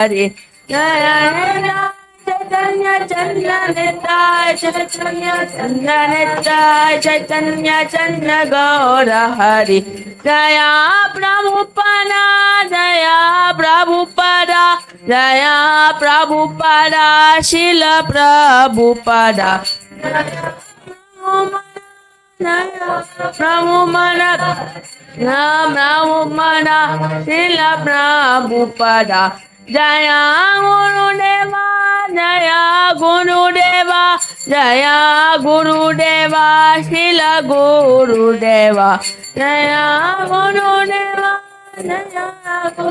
Hari Jaya Chaitanya Chandra Nitya Chaitanya Chandra Nitya Chaitanya Chandra Gaura Hari Jaya Prabhupada Jaya Prabhupada Jaya Prabhupada Srila Prabhupada Jaya Prabhupada Prabhupada Srila Prabhupada Jaya Gurudeva Jaya Gurudeva Jaya Gurudeva Srila Gurudeva Jaya Gurudeva Jaya Gurudeva Jaya Gurudeva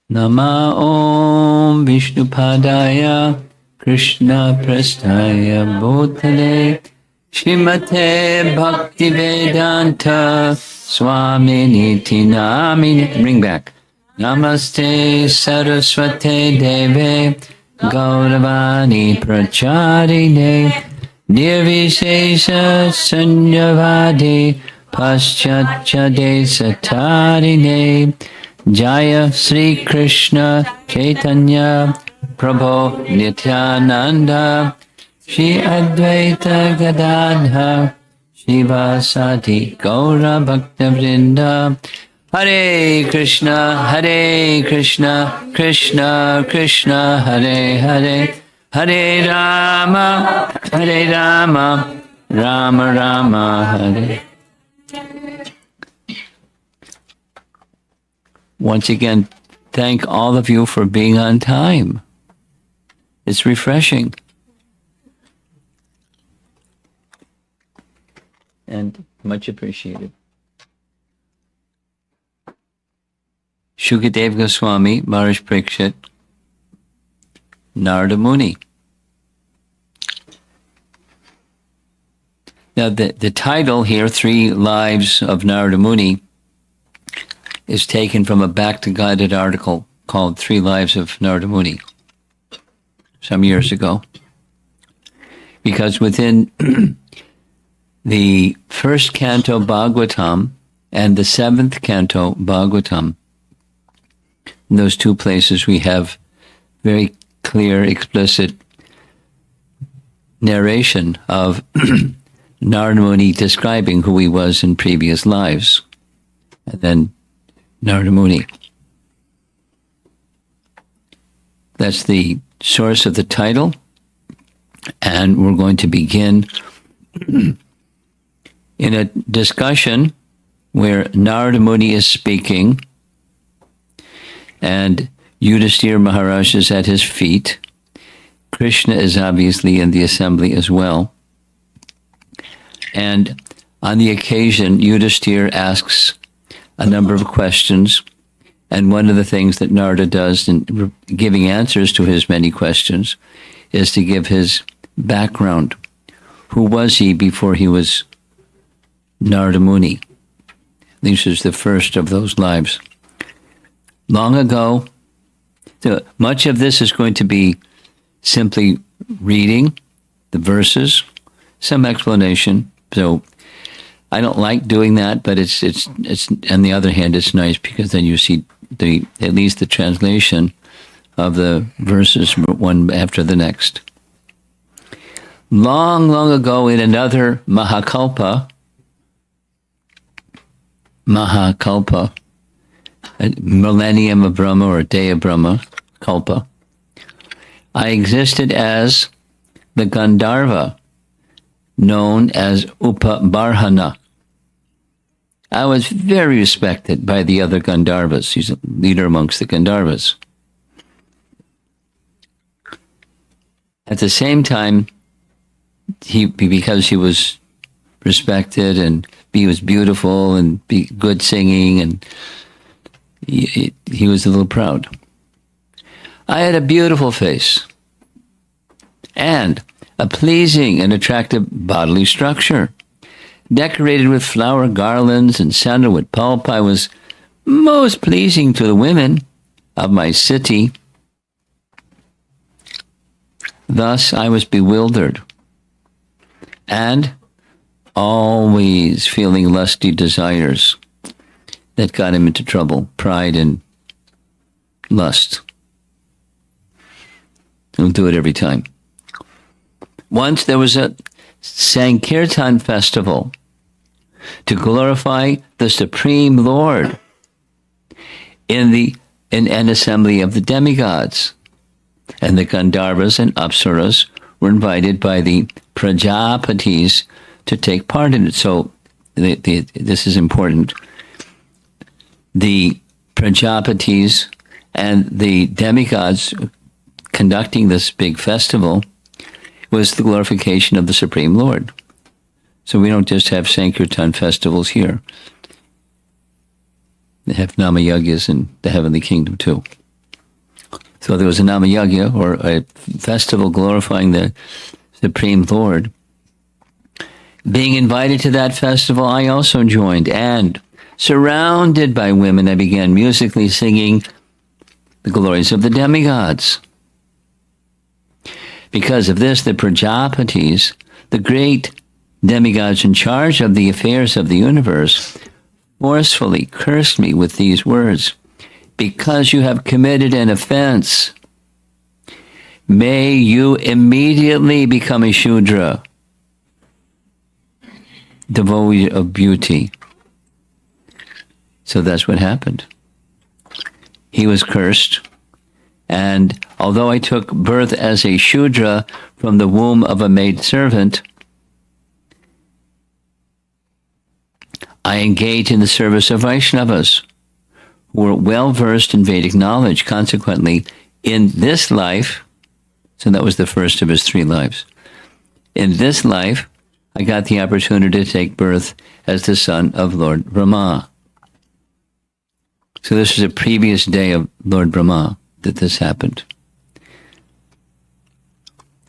Nama Om Vishnupadaya Krishna Prasthaya Bhutale Shrimate Bhaktivedanta Swami Niti Namine. Bring back. Namaste Saraswate Deve Gauravani Pracharine Nirvishesha Sunyavadi Paschatcha Desatarine Jaya Sri Krishna Chaitanya Prabhu Nityananda Shri Advaita Gadadha Shivasati Gaura Bhakta Vrinda Hare Krishna Krishna Krishna Hare Hare Hare Rama Rama Rama Hare. Once again, thank all of you for being on time. It's refreshing. And much appreciated. Shukadev Goswami, Maharaj Parikshit, Narada Muni. Now the title here, 3 Lives of Narada Muni, is taken from a back-to-guided article called 3 Lives of Narada Muni some years ago. Because within the first canto Bhagavatam and the 7th canto Bhagavatam, in those 2 places we have very clear, explicit narration of Narada Muni describing who he was in previous lives. And then Narada Muni. That's the source of the title, and we're going to begin in a discussion where Narada Muni is speaking and Yudhisthira Maharaj is at his feet. Krishna is obviously in the assembly as well. And on the occasion, Yudhisthira asks a number of questions, and one of the things that Narada does in giving answers to his many questions is to give his background. Who was he before he was Narada Muni? This is the first of those lives. Long ago, much of this is going to be simply reading the verses, some explanation. So I don't like doing that, but it's on the other hand, it's nice because then you see at least the translation of the verses one after the next. Long, long ago in another Mahakalpa, a millennium of Brahma or day of Brahma, Kalpa, I existed as the Gandharva, known as Upabarhana. I was very respected by the other Gandharvas. He's a leader amongst the Gandharvas. At the same time, because he was respected and he was beautiful and good singing, and he was a little proud. I had a beautiful face and a pleasing and attractive bodily structure. Decorated with flower garlands and sandalwood pulp, I was most pleasing to the women of my city. Thus I was bewildered and always feeling lusty desires that got him into trouble, pride and lust. He'll do it every time. Once there was a Sankirtan festival to glorify the Supreme Lord in an assembly of the demigods. And the Gandharvas and Apsaras were invited by the Prajapatis to take part in it. So this is important. The Prajapatis and the demigods conducting this big festival was the glorification of the Supreme Lord. So we don't just have Sankirtan festivals here. They have Namayagya's in the heavenly kingdom too. So there was a Namayagya, or a festival glorifying the Supreme Lord. Being invited to that festival, I also joined, and surrounded by women, I began musically singing the glories of the demigods. Because of this, the Prajapatis, the great demigods in charge of the affairs of the universe, forcefully cursed me with these words: because you have committed an offense, may you immediately become a Shudra, devotee of beauty. So that's what happened. He was cursed. And although I took birth as a Shudra from the womb of a maidservant, I engaged in the service of Vaishnavas, who were well versed in Vedic knowledge. Consequently, in this life, so that was the first of his 3 lives, in this life, I got the opportunity to take birth as the son of Lord Brahma. So this was a previous day of Lord Brahma that this happened.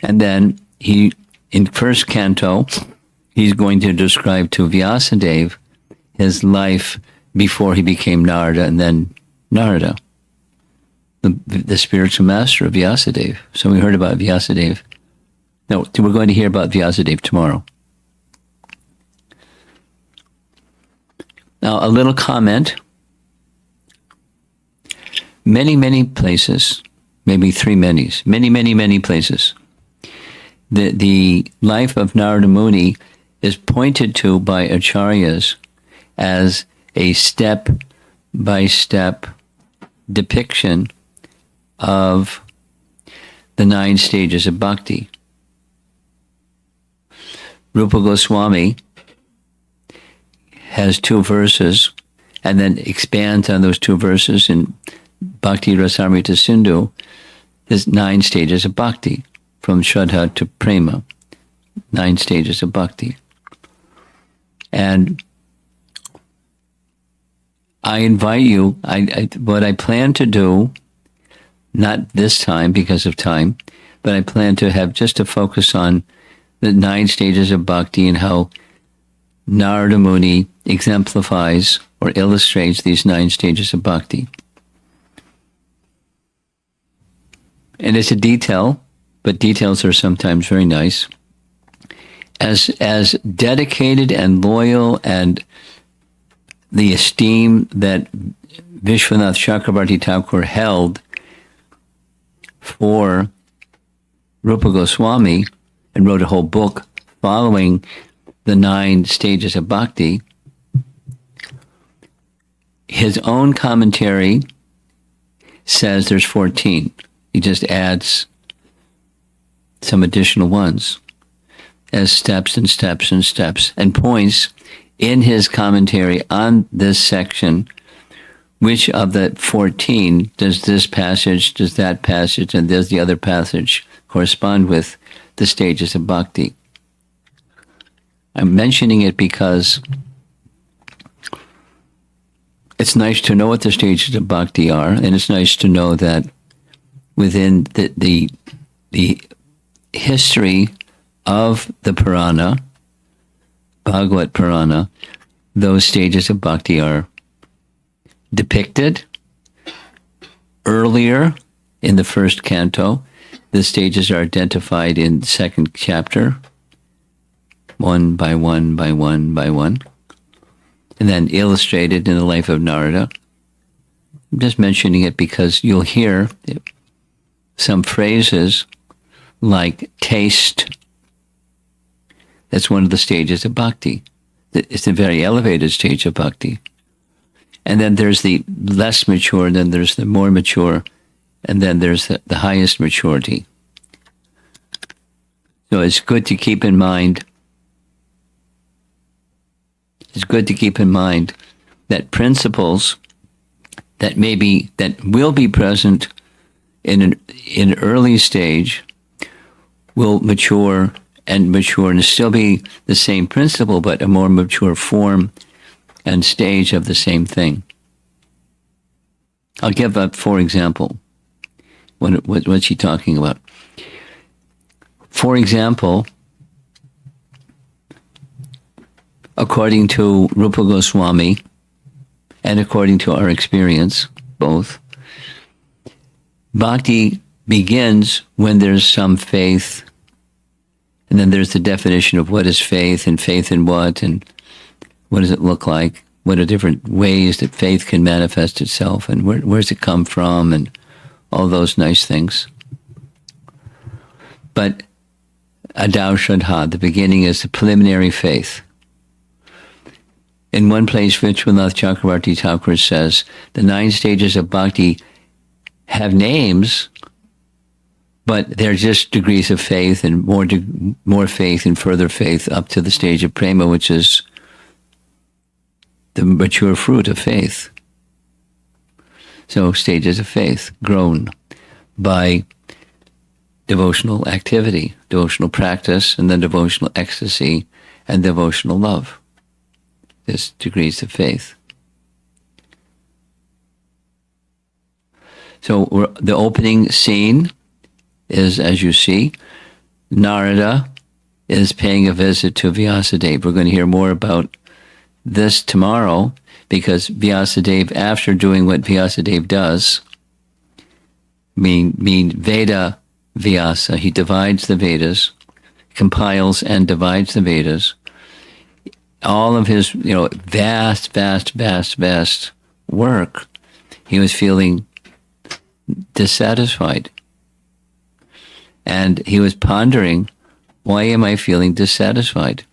And then in first canto, he's going to describe to Vyasadeva his life before he became Narada, and then Narada, the spiritual master of Vyasadeva. So we heard about Vyasadeva. No, we're going to hear about Vyasadeva tomorrow. Now, a little comment. Many places, maybe 3 manys, many places. The life of Narada Muni is pointed to by acharyas as a step-by-step depiction of the 9 stages of bhakti. Rupa Goswami has 2 verses and then expands on those 2 verses in Bhakti Rasamrita Sindhu. There's 9 stages of bhakti, from Shraddha to Prema, 9 stages of bhakti. And I invite you, what I plan to do, not this time because of time, but I plan to have just a focus on the 9 stages of bhakti and how Narada Muni exemplifies or illustrates these 9 stages of bhakti. And it's a detail, but details are sometimes very nice. As dedicated and loyal and the esteem that Vishwanath Chakrabarti Thakur held for Rupa Goswami and wrote a whole book following the 9 stages of bhakti, his own commentary says there's 14. He just adds some additional ones as steps and steps and steps, and points in his commentary on this section which of the 14 does this passage, does that passage, and does the other passage correspond with the stages of bhakti. I'm mentioning it because it's nice to know what the stages of bhakti are, and it's nice to know that within the history of the Purana, Bhagavad Purana, those stages of bhakti are depicted earlier in the first canto. The stages are identified in the second chapter, one by one by one by one, and then illustrated in the life of Narada. I'm just mentioning it because you'll hear some phrases like taste. That's one of the stages of bhakti. It's a very elevated stage of bhakti. And then there's the less mature, and then there's the more mature, and then there's the highest maturity. So it's good to keep in mind that principles that will be present in an early stage will mature and still be the same principle, but a more mature form and stage of the same thing. I'll give up, for example, what's he talking about? For example, according to Rupa Goswami, and according to our experience, both, bhakti begins when there's some faith, and then there's the definition of what is faith, and faith in what, and what does it look like? What are different ways that faith can manifest itself, and where does it come from, and all those nice things. But Adau Shraddha, the beginning, is the preliminary faith. In one place, Vishwanath Chakravarti Thakur says, the 9 stages of bhakti have names, but they're just degrees of faith, and more faith and further faith up to the stage of prema, which is the mature fruit of faith. So stages of faith grown by devotional activity, devotional practice, and then devotional ecstasy and devotional love. There's degrees of faith. So the opening scene is, as you see, Narada is paying a visit to Vyasadeva. We're going to hear more about this tomorrow, because Vyasadeva, after doing what Vyasadeva does, mean Veda Vyasa, he divides the Vedas, compiles and divides the Vedas. All of his, vast work, he was feeling dissatisfied. And he was pondering, why am I feeling dissatisfied?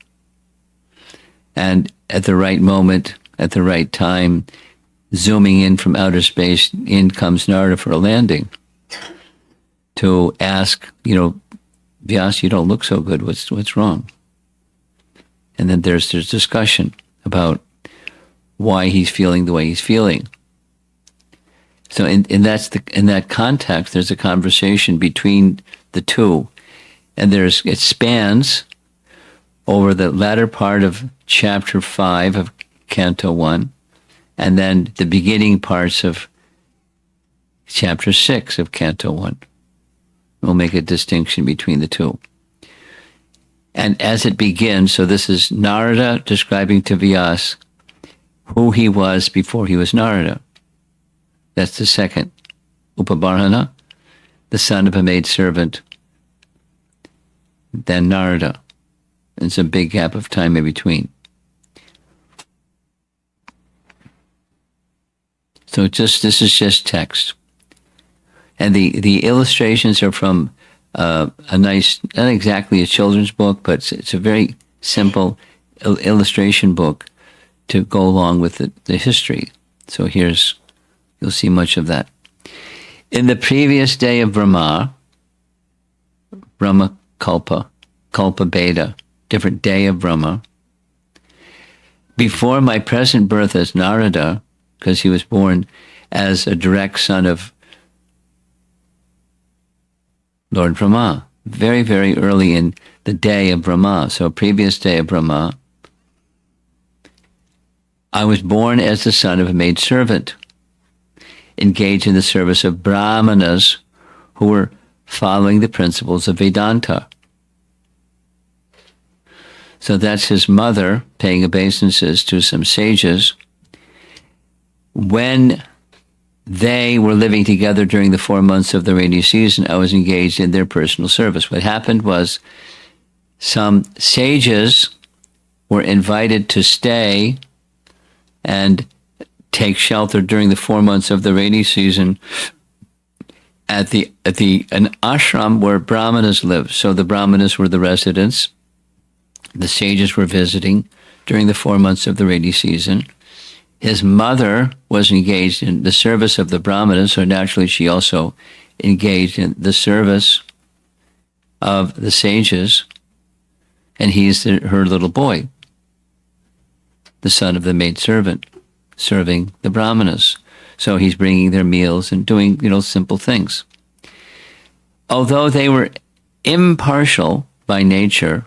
And at the right moment, at the right time, zooming in from outer space, in comes Narada for a landing to ask, Vyas, you don't look so good. What's wrong? And then there's discussion about why he's feeling the way he's feeling. So in that context, there's a conversation between the two, and it spans over the latter part of chapter 5 of Canto 1, and then the beginning parts of chapter 6 of Canto 1. We'll make a distinction between the two. And as it begins, so this is Narada describing to Vyas who he was before he was Narada. That's the second. Upabarhana, the son of a maidservant, then Narada. And it's a big gap of time in between. So this is just text. And the illustrations are from a nice, not exactly a children's book, but it's a very simple illustration book to go along with the history. So you'll see much of that. In the previous day of Brahma Kalpa Beta, different day of Brahma, before my present birth as Narada, because he was born as a direct son of Lord Brahma, very, very early in the day of Brahma, so previous day of Brahma, I was born as the son of a maidservant, engaged in the service of brahmanas who were following the principles of Vedanta. So that's his mother paying obeisances to some sages. When they were living together during the 4 months of the rainy season, I was engaged in their personal service. What happened was some sages were invited to stay and take shelter during the 4 months of the rainy season at an ashram where brahmanas lived. So the brahmanas were the residents. The sages were visiting during the 4 months of the rainy season. His mother was engaged in the service of the brahmanas, so naturally she also engaged in the service of the sages, and he's her little boy, the son of the maidservant, serving the brahmanas. So he's bringing their meals and doing, simple things. Although they were impartial by nature,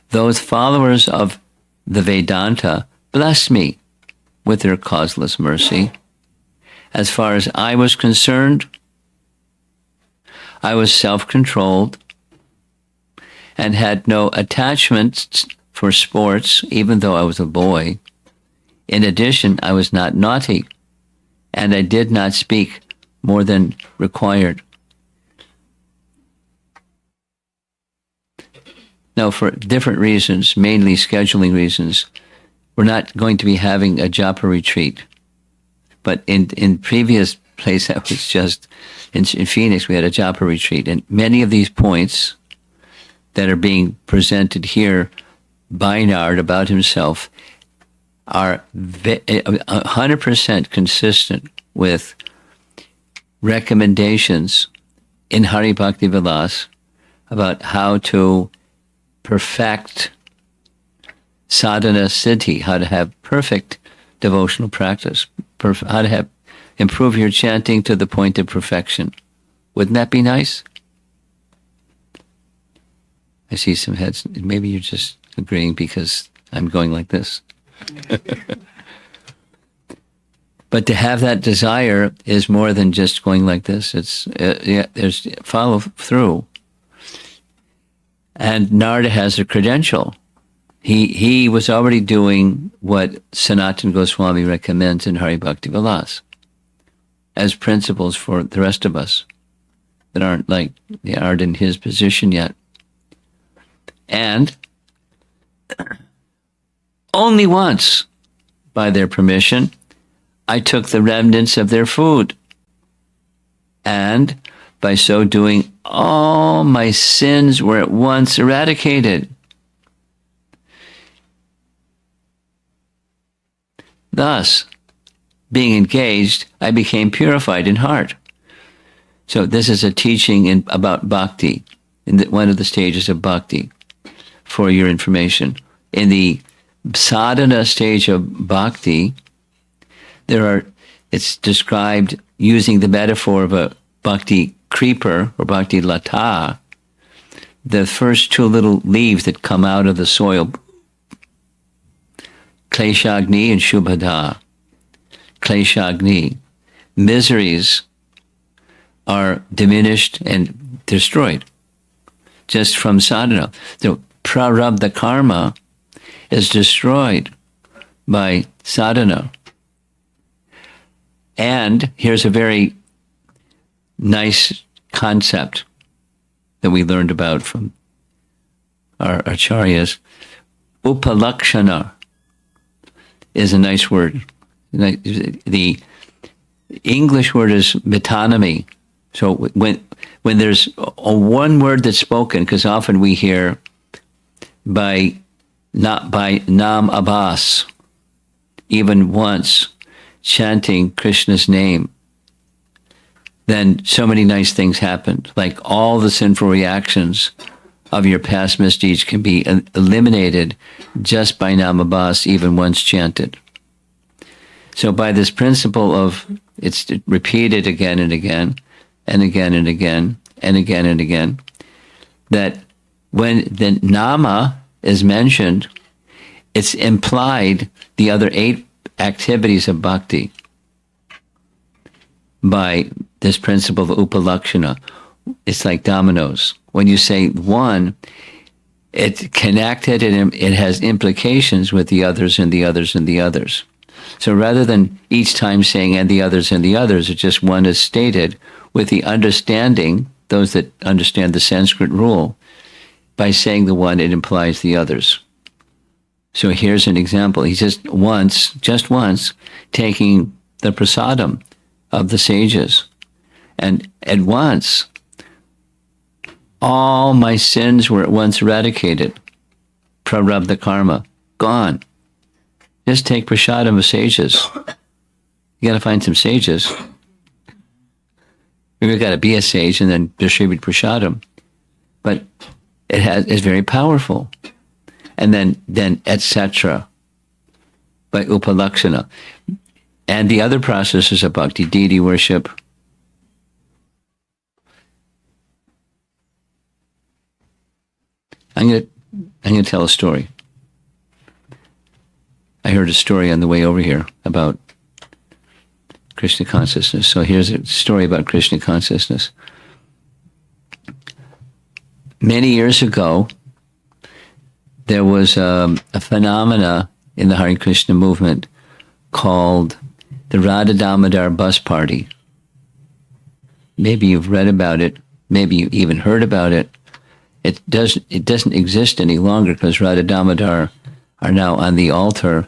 those followers of the Vedanta blessed me with their causeless mercy. As far as I was concerned, I was self-controlled and had no attachments for sports, even though I was a boy. In addition, I was not naughty, and I did not speak more than required. Now, for different reasons, mainly scheduling reasons, we're not going to be having a japa retreat. But in previous place, that was just in Phoenix, we had a japa retreat. And many of these points that are being presented here by Nard about himself are 100% consistent with recommendations in Hari Bhakti Vilas about how to perfect sadhana siddhi, how to have perfect devotional practice, how to improve your chanting to the point of perfection. Wouldn't that be nice? I see some heads. Maybe you're just agreeing because I'm going like this. But to have that desire is more than just going like this. It's there's follow through. And Narada has a credential. He was already doing what Sanatana Goswami recommends in Hari Bhakti Vilas as principles for the rest of us that aren't in his position yet. And only once, by their permission, I took the remnants of their food. And by so doing, all my sins were at once eradicated. Thus, being engaged, I became purified in heart. So this is a teaching about bhakti, one of the stages of bhakti, for your information. In the sadhana stage of bhakti, it's described using the metaphor of a bhakti creeper or bhakti lata, the first two little leaves that come out of the soil, Kleshagni and Shubhada. Kleshagni. Miseries are diminished and destroyed just from sadhana. So prarabdha karma is destroyed by sadhana. And here's a very nice concept that we learned about from our acharyas. Upalakshana is a nice word. The English word is metonymy. So when there's one word that's spoken, because often we hear not by Nam Abbas, even once, chanting Krishna's name, then so many nice things happen. Like all the sinful reactions of your past misdeeds can be eliminated just by Nam Abbas, even once chanted. So by this principle of it's repeated again and again, and again and again, and again and again, that when the Nama is mentioned, it's implied the other 8 activities of bhakti by this principle of upalakshana. It's like dominoes. When you say one, it's connected and it has implications with the others and the others and the others. So rather than each time saying and the others, it's just one is stated with the understanding, those that understand the Sanskrit rule, by saying the one, it implies the others. So here's an example. He just once, taking the prasadam of the sages, and at once, all my sins were at once eradicated. Prarabdha karma, gone. Just take prasadam of sages. You got to find some sages. You've got to be a sage and then distribute prasadam. But it's very powerful. And then etc. by upalakshana. And the other processes of bhakti, deity worship. I'm going to tell a story. I heard a story on the way over here about Krishna consciousness. So here's a story about Krishna consciousness. Many years ago, there was a phenomena in the Hare Krishna movement called the Radha Damodar bus party. Maybe you've read about it. Maybe you even heard about it. It doesn't exist any longer because Radha Damodar are now on the altar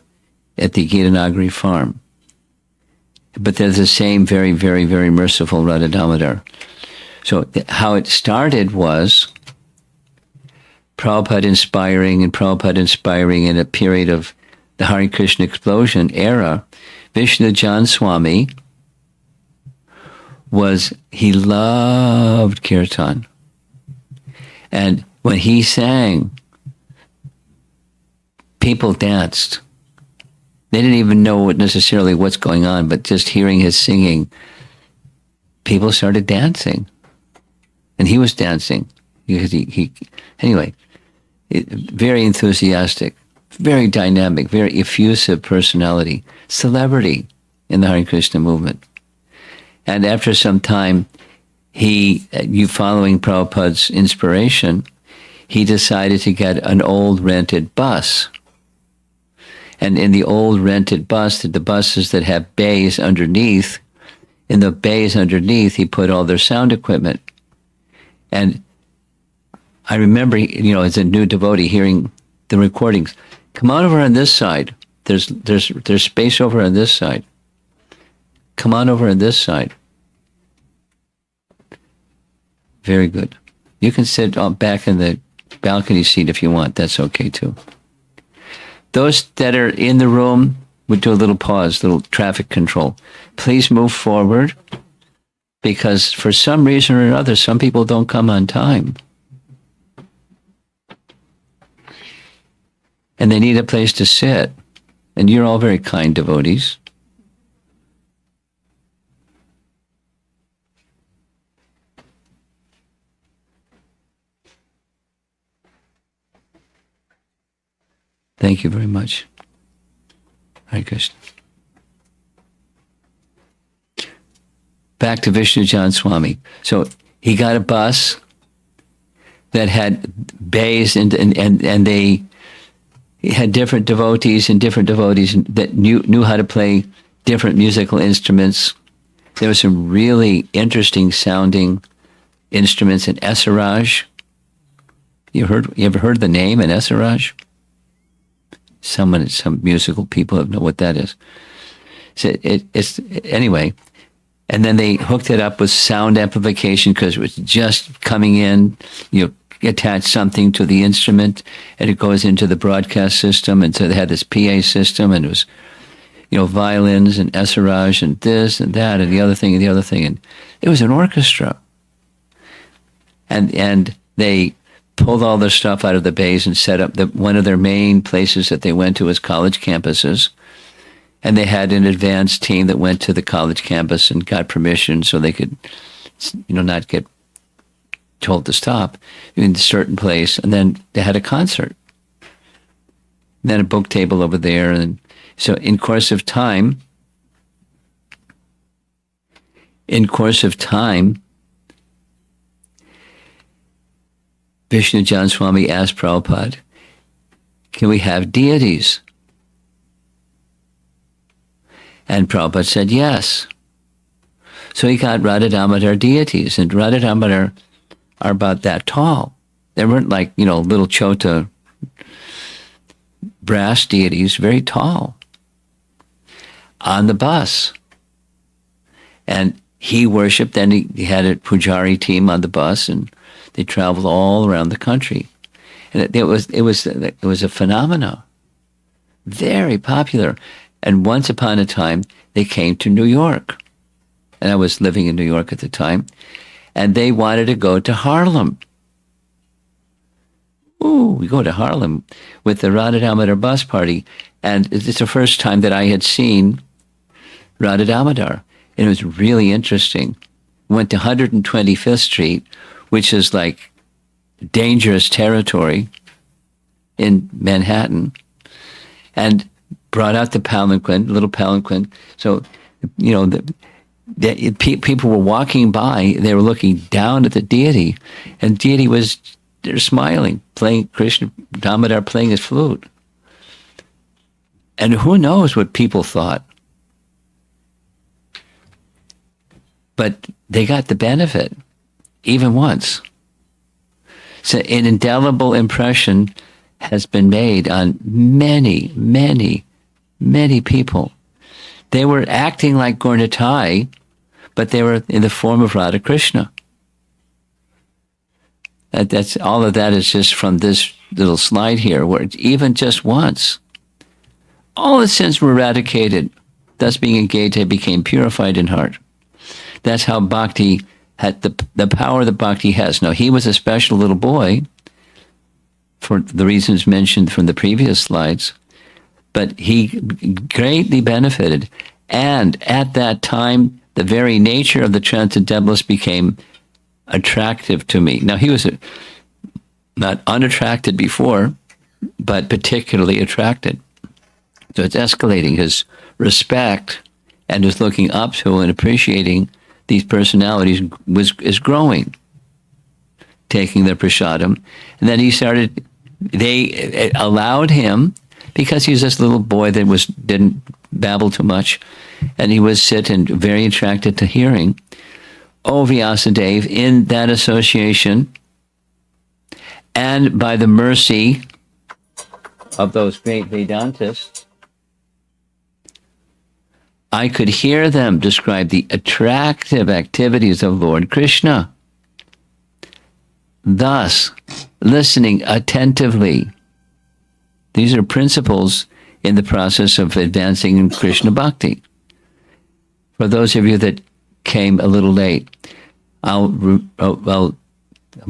at the Gitanagari farm. But they're the same very, very, very merciful Radha Damodar. So how it started was Prabhupada inspiring in a period of the Hare Krishna explosion era. Vishnu Jan Swami he loved kirtan. And when he sang, people danced. They didn't even know necessarily what's going on, but just hearing his singing, people started dancing. And he was dancing. Anyway, very enthusiastic, very dynamic, very effusive personality, celebrity in the Hare Krishna movement. And after some time, following Prabhupada's inspiration, he decided to get an old rented bus. And in the old rented bus, the buses that have bays underneath, in the bays underneath, he put all their sound equipment. And I remember, as a new devotee, hearing the recordings. Come on over on this side. There's space over on this side. Come on over on this side. Very good. You can sit back in the balcony seat if you want. That's okay too. Those that are in the room would do a little pause, little traffic control. Please move forward, because for some reason or another, some people don't come on time. And they need a place to sit. And you're all very kind devotees. Thank you very much. Hare Krishna. Back to Vishnu Jan Swami. So he got a bus that had bays and they had different devotees that knew how to play different musical instruments. There were some really interesting sounding instruments in Esaraj. You ever heard the name in Esaraj? Some musical people know what that is. So it's anyway, and then they hooked it up with sound amplification because it was just coming in. You attach something to the instrument, and it goes into the broadcast system, and so they had this PA system, and it was, violins and Esaraj and this and that and the other thing, and it was an orchestra. And they pulled all their stuff out of the bays and set up one of their main places that they went to was college campuses. And they had an advanced team that went to the college campus and got permission so they could, not get told to stop in a certain place. And then they had a concert. then a book table over there. And so in course of time, Vishnu Jan Swami asked Prabhupada, can we have deities? And Prabhupada said yes. So he got Radha Damodar deities, and Radha Damodar are about that tall. They weren't like, little chota brass deities, very tall, on the bus. And he worshipped, and he had a pujari team on the bus, and they traveled all around the country. And it was a phenomena, very popular. And once upon a time, they came to New York. And I was living in New York at the time. And they wanted to go to Harlem. Ooh, we go to Harlem with the Radha Damodar bus party. And it's the first time that I had seen Radha Damodar. And it was really interesting. Went to 125th Street, which is like dangerous territory in Manhattan, and brought out the palanquin, little palanquin. So, people were walking by, they were looking down at the deity, and deity they're smiling, playing Krishna Damodar, playing his flute. And who knows what people thought. But they got the benefit, even once. So an indelible impression has been made on many, many, many people. They were acting like Gauratai, but they were in the form of Radha Krishna. That's all of that is just from this little slide here, where even just once, all the sins were eradicated. Thus being engaged, they became purified in heart. That's how bhakti had the power that bhakti has. Now, he was a special little boy for the reasons mentioned from the previous slides, but he greatly benefited. And at that time, the very nature of the transcendentalists became attractive to me. Now, he was not unattracted before, but particularly attracted. So it's escalating. His respect and his looking up to and appreciating these personalities is growing, taking their prasadam. And then they allowed him, because he was this little boy that didn't babble too much, and he was sit and very attracted to hearing. O Vyasadeva, in that association, and by the mercy of those great Vedantists, I could hear them describe the attractive activities of Lord Krishna. Thus, listening attentively. These are principles in the process of advancing in Krishna Bhakti. For those of you that came a little late, I'll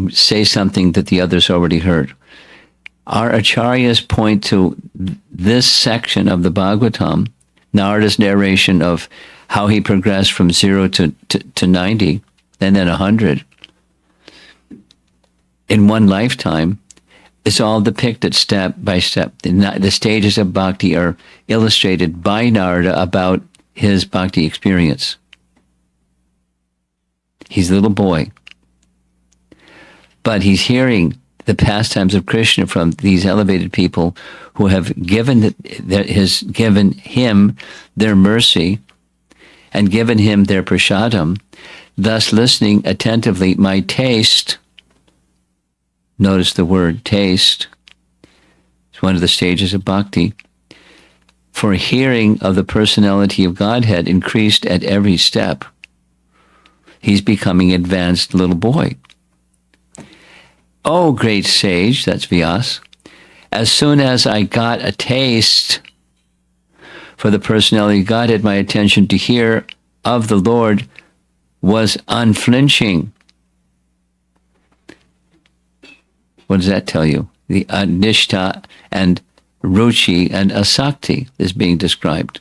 say something that the others already heard. Our acharyas point to this section of the Bhagavatam, Narada's narration of how he progressed from 0 to 90, and then 100. In one lifetime, it's all depicted step by step. The stages of bhakti are illustrated by Narada about his bhakti experience. He's a little boy, but he's hearing the pastimes of Krishna from these elevated people who have given him their mercy and given him their prasadam. Thus, listening attentively, my taste, notice the word taste, it's one of the stages of bhakti, for hearing of the personality of Godhead increased at every step. He's becoming an advanced little boy. Oh, great sage, that's Vyas, as soon as I got a taste for the personality of Godhead, my attention to hear of the Lord was unflinching. What does that tell you? The Nishta and Ruchi and Asakti is being described.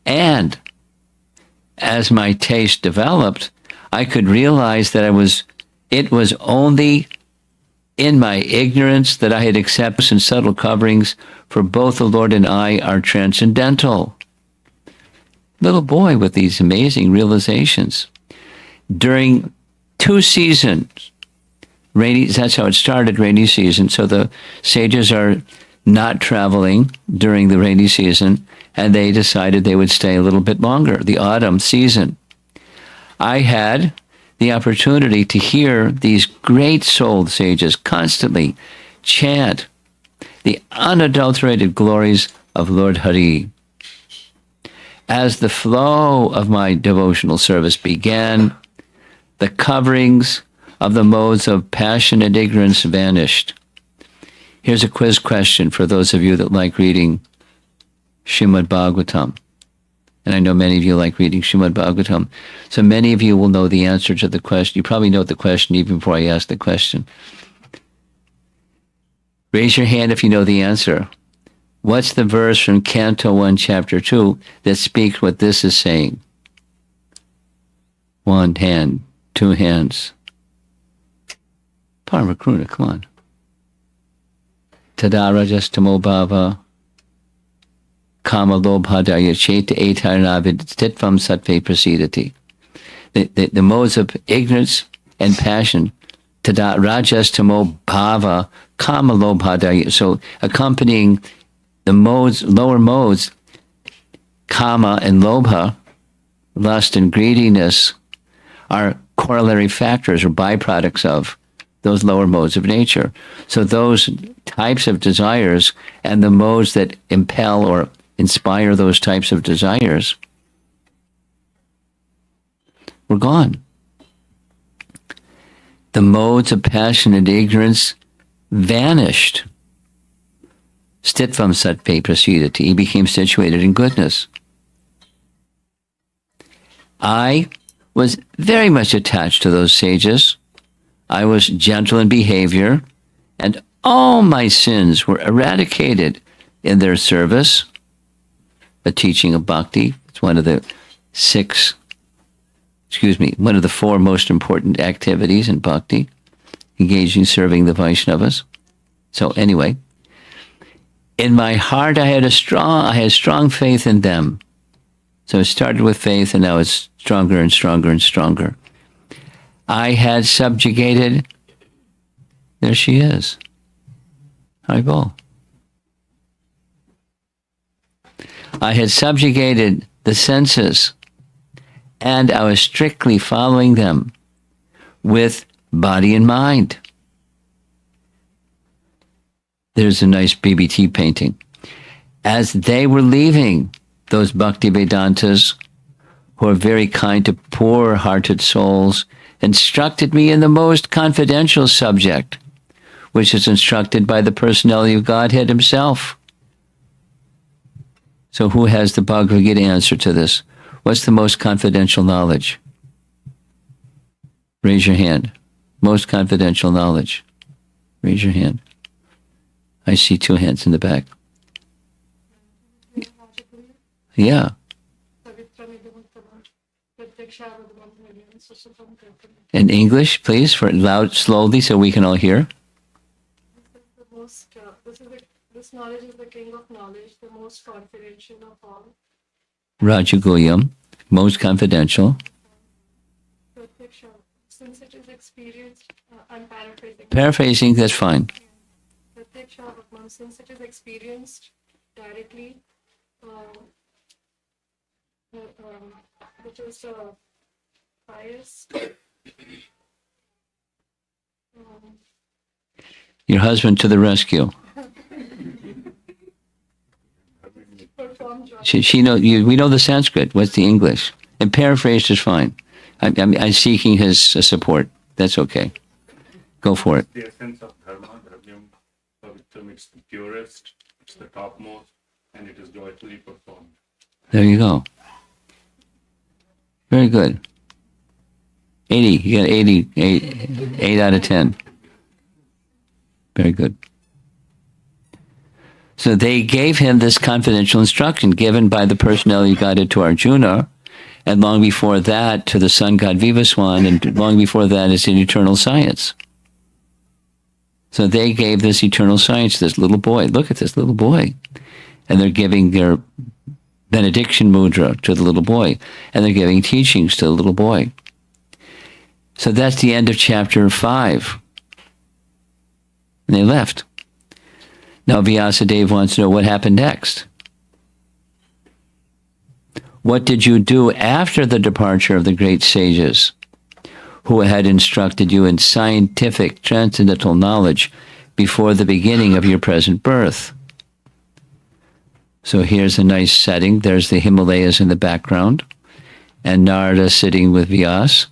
And as my taste developed, I could realize that it was only in my ignorance that I had accepted and subtle coverings, for both the Lord and I are transcendental. Little boy with these amazing realizations. During 2 seasons, that's how it started, rainy season. So the sages are not traveling during the rainy season, and they decided they would stay a little bit longer, the autumn season. I had the opportunity to hear these great souled sages constantly chant the unadulterated glories of Lord Hari. As the flow of my devotional service began, the coverings of the modes of passion and ignorance vanished. Here's a quiz question for those of you that like reading Srimad Bhagavatam. And I know many of you like reading Srimad Bhagavatam. So many of you will know the answer to the question. You probably know the question even before I ask the question. Raise your hand if you know the answer. What's the verse from Canto 1, Chapter 2 that speaks what this is saying? 1 hand, 2 hands. Paramakruna, come on. Tadara Justamo Bhava Kama Lobhadaya Cheta Etarnavid Titvam Satve Prasidati. The modes of ignorance and passion. Tada Rajastamo Bhava Kama Lobhadaya. So accompanying the modes, lower modes, Kama and Lobha, lust and greediness, are corollary factors or byproducts of those lower modes of nature. So those types of desires and the modes that impel or inspire those types of desires were gone. The modes of passion and ignorance vanished. Stitvam satve prasidati. He became situated in goodness. I was very much attached to those sages. I was gentle in behavior, and all my sins were eradicated in their service. The teaching of bhakti, it's one of the one of the 4 most important activities in bhakti, engaging, serving the Vaishnavas. So anyway, in my heart I had strong faith in them. So it started with faith, and now it's stronger and stronger and stronger. I had subjugated, there she is, Haribol. I had subjugated the senses, and I was strictly following them with body and mind. There's a nice BBT painting. As they were leaving, those Bhakti Vedantas, who are very kind to poor-hearted souls, instructed me in the most confidential subject, which is instructed by the personality of Godhead himself. So who has the Bhagavad Gita answer to this? What's the most confidential knowledge? Raise your hand. Most confidential knowledge. Raise your hand. I see 2 hands in the back. Yeah. In English, please, for loud, slowly, so we can all hear. This knowledge is the king of knowledge, the most confidential of all. Rajagulyam, most confidential. Pratiksha, since it is experienced, I'm paraphrasing. Paraphrasing, that's fine. Pratiksha, since it is experienced directly, which is the highest. Your husband to the rescue. She know you. We know the Sanskrit. What's the English? And paraphrased is fine. I'm seeking his support. That's okay. Go for it. The essence of dharma, dharyam, pavitram, it's the purest, it's the topmost, and it is joyfully performed. There you go. Very good. 80. You got 80. 8 out of 10. Very good. So they gave him this confidential instruction given by the personality guided to Arjuna, and long before that to the sun god Vivaswan, and long before that is in eternal science. So they gave this eternal science to this little boy. Look at this little boy. And they're giving their benediction mudra to the little boy. And they're giving teachings to the little boy. So that's the end of chapter 5. And they left. Now Vyasadeva wants to know what happened next. What did you do after the departure of the great sages who had instructed you in scientific transcendental knowledge before the beginning of your present birth? So here's a nice setting. There's the Himalayas in the background, and Narada sitting with Vyas.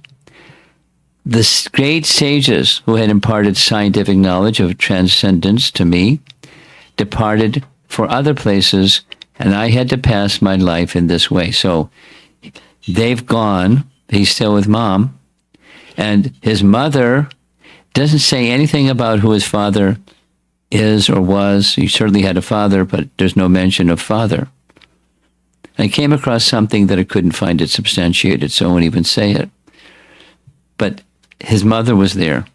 The great sages who had imparted scientific knowledge of transcendence to me departed for other places, and I had to pass my life in this way. So they've gone. He's still with mom. And his mother doesn't say anything about who his father is or was. He certainly had a father, but there's no mention of father. I came across something that I couldn't find it substantiated, so I won't even say it. But his mother was there.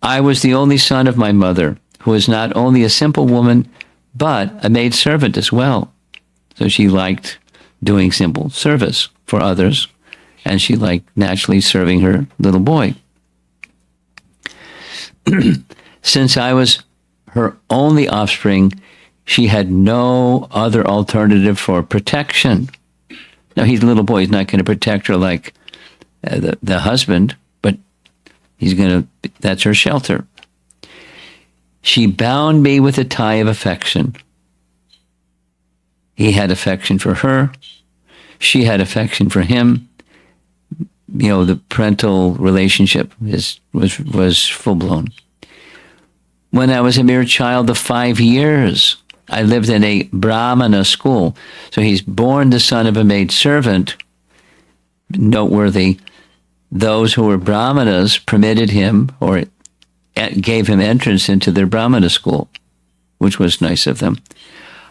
I was the only son of my mother, who was not only a simple woman, but a maidservant as well. So she liked doing simple service for others, and she liked naturally serving her little boy. Since I was her only offspring, she had no other alternative for protection. Now, he's a little boy. He's not going to protect her like the husband, but that's her shelter. She bound me with a tie of affection. He had affection for her. She had affection for him. You know, the parental relationship was full-blown. When I was a mere child of 5 years, I lived in a Brahmana school. So he's born the son of a maidservant. Noteworthy, those who were Brahmanas permitted him or gave him entrance into their Brahmana school, which was nice of them.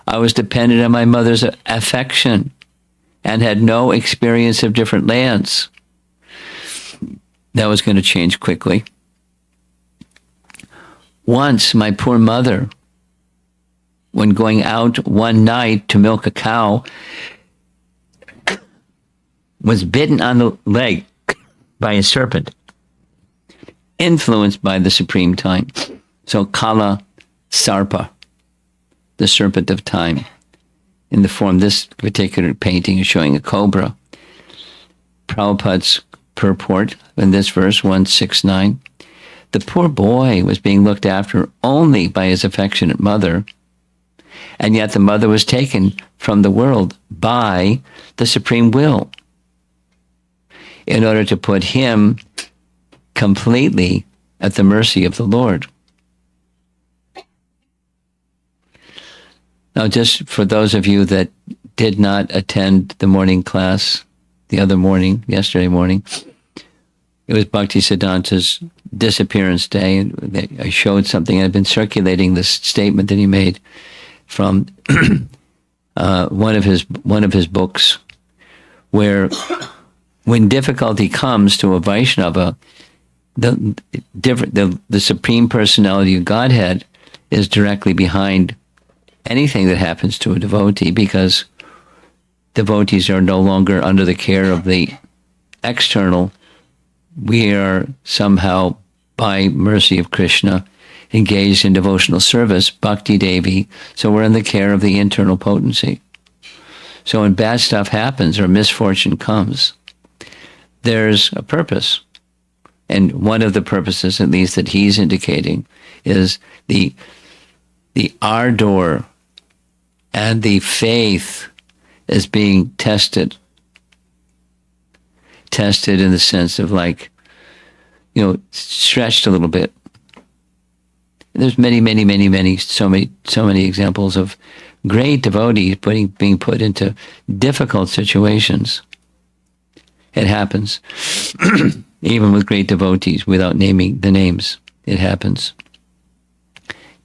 I was dependent on my mother's affection and had no experience of different lands. That was going to change quickly. Once, my poor mother, when going out one night to milk a cow, was bitten on the leg by a serpent, influenced by the supreme time. So Kala Sarpa, the serpent of time, in the form, this particular painting is showing a cobra. Prabhupada's purport in this verse, 169, the poor boy was being looked after only by his affectionate mother, and yet the mother was taken from the world by the supreme will in order to put him completely at the mercy of the Lord. Now, just for those of you that did not attend the morning class yesterday morning, it was Bhaktisiddhanta's disappearance day, and I showed something. I've been circulating this statement that he made from one of his books, where when difficulty comes to a Vaishnava, the supreme personality of Godhead is directly behind anything that happens to a devotee, because devotees are no longer under the care of the external. We are somehow, by mercy of Krishna, engaged in devotional service, Bhakti Devi, so we're in the care of the internal potency. So when bad stuff happens or misfortune comes, there's a purpose. And one of the purposes, at least that he's indicating, is the ardor and the faith is being tested. Tested in the sense of, like, stretched a little bit. There's many, so many examples of great devotees being put into difficult situations. It happens. Even with great devotees, without naming the names, it happens.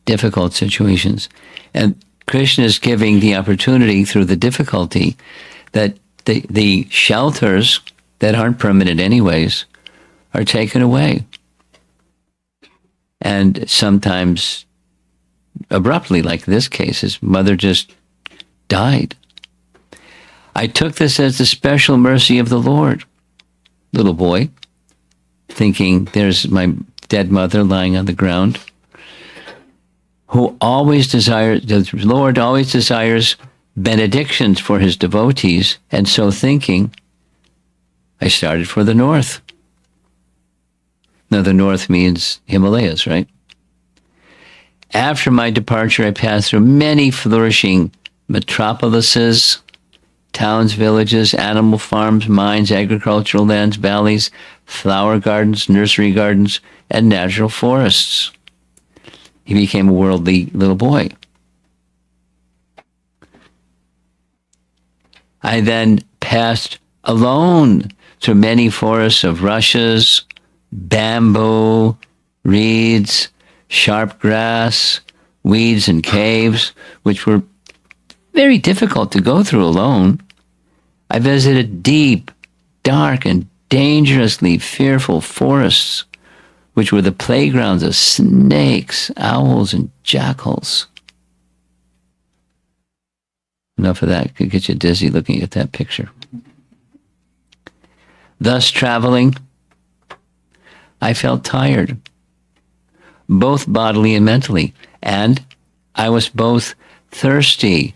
Difficult situations. And Krishna is giving the opportunity through the difficulty that the shelters that aren't permanent anyways are taken away. And sometimes abruptly, like this case, his mother just died. I took this as the special mercy of the Lord, little boy, thinking there's my dead mother lying on the ground, who always desires, the Lord always desires benedictions for his devotees, and so thinking, I started for the north. Now, the north means Himalayas, right? After my departure, I passed through many flourishing metropolises, towns, villages, animal farms, mines, agricultural lands, valleys, flower gardens, nursery gardens, and natural forests. He became a worldly little boy. I then passed alone through many forests of rushes, bamboo, reeds, sharp grass, weeds, and caves, which were very difficult to go through alone. I visited deep, dark, and dangerously fearful forests, which were the playgrounds of snakes, owls, and jackals. Enough of that. Could get you dizzy looking at that picture. Thus traveling, I felt tired, both bodily and mentally, and I was both thirsty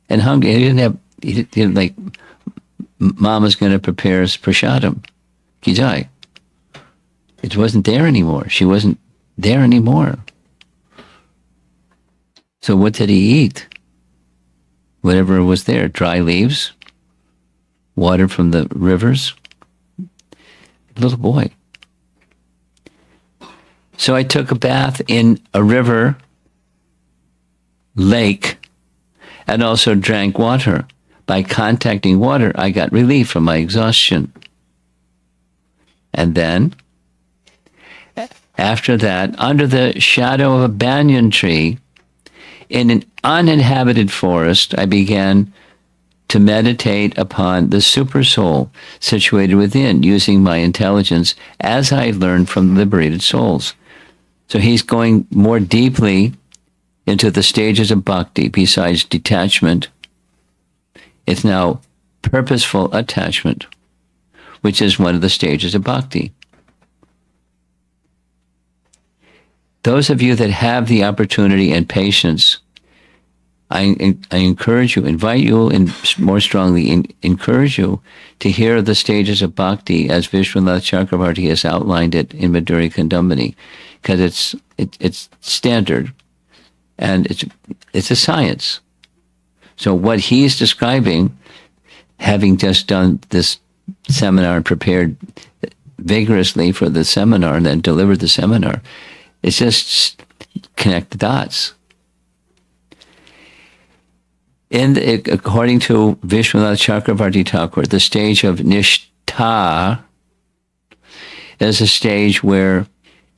and hungry. He didn't like, Mama's going to prepare us prasadam, kijai. It wasn't there anymore. She wasn't there anymore. So what did he eat? Whatever was there, dry leaves, water from the rivers. Little boy. So I took a bath in a river, lake, and also drank water. By contacting water, I got relief from my exhaustion. And then, after that, under the shadow of a banyan tree, in an uninhabited forest, I began to meditate upon the super soul situated within, using my intelligence as I learned from liberated souls. So he's going more deeply into the stages of bhakti. Besides detachment, it's now purposeful attachment, which is one of the stages of bhakti. Those of you that have the opportunity and patience, I encourage you, invite you, and more strongly encourage you to hear the stages of bhakti as Vishwanath Chakravarti has outlined it in Madhurya Kandamani, because it's standard and it's a science. So what he's describing, having just done this seminar and prepared vigorously for the seminar and then delivered the seminar, it's just connect the dots. According to Vishwanath Chakravarti Thakur, the stage of Nishtha is a stage where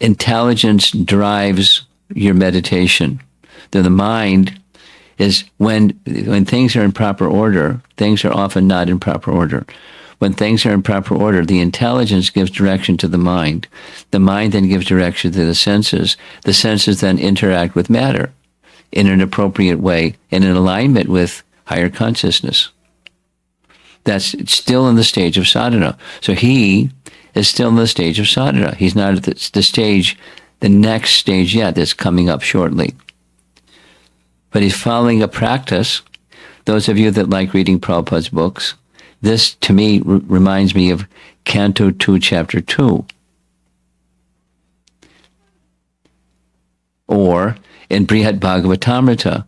intelligence drives your meditation. The mind is, when things are in proper order, things are often not in proper order. When things are in proper order, the intelligence gives direction to the mind. The mind then gives direction to the senses. The senses then interact with matter in an appropriate way, in an alignment with higher consciousness. That's still in the stage of sadhana. So he is still in the stage of sadhana. He's not at the stage, the next stage yet, that's coming up shortly. But he's following a practice. Those of you that like reading Prabhupada's books, this to me reminds me of Canto 2, Chapter 2. Or in Brihat Bhagavatamrita,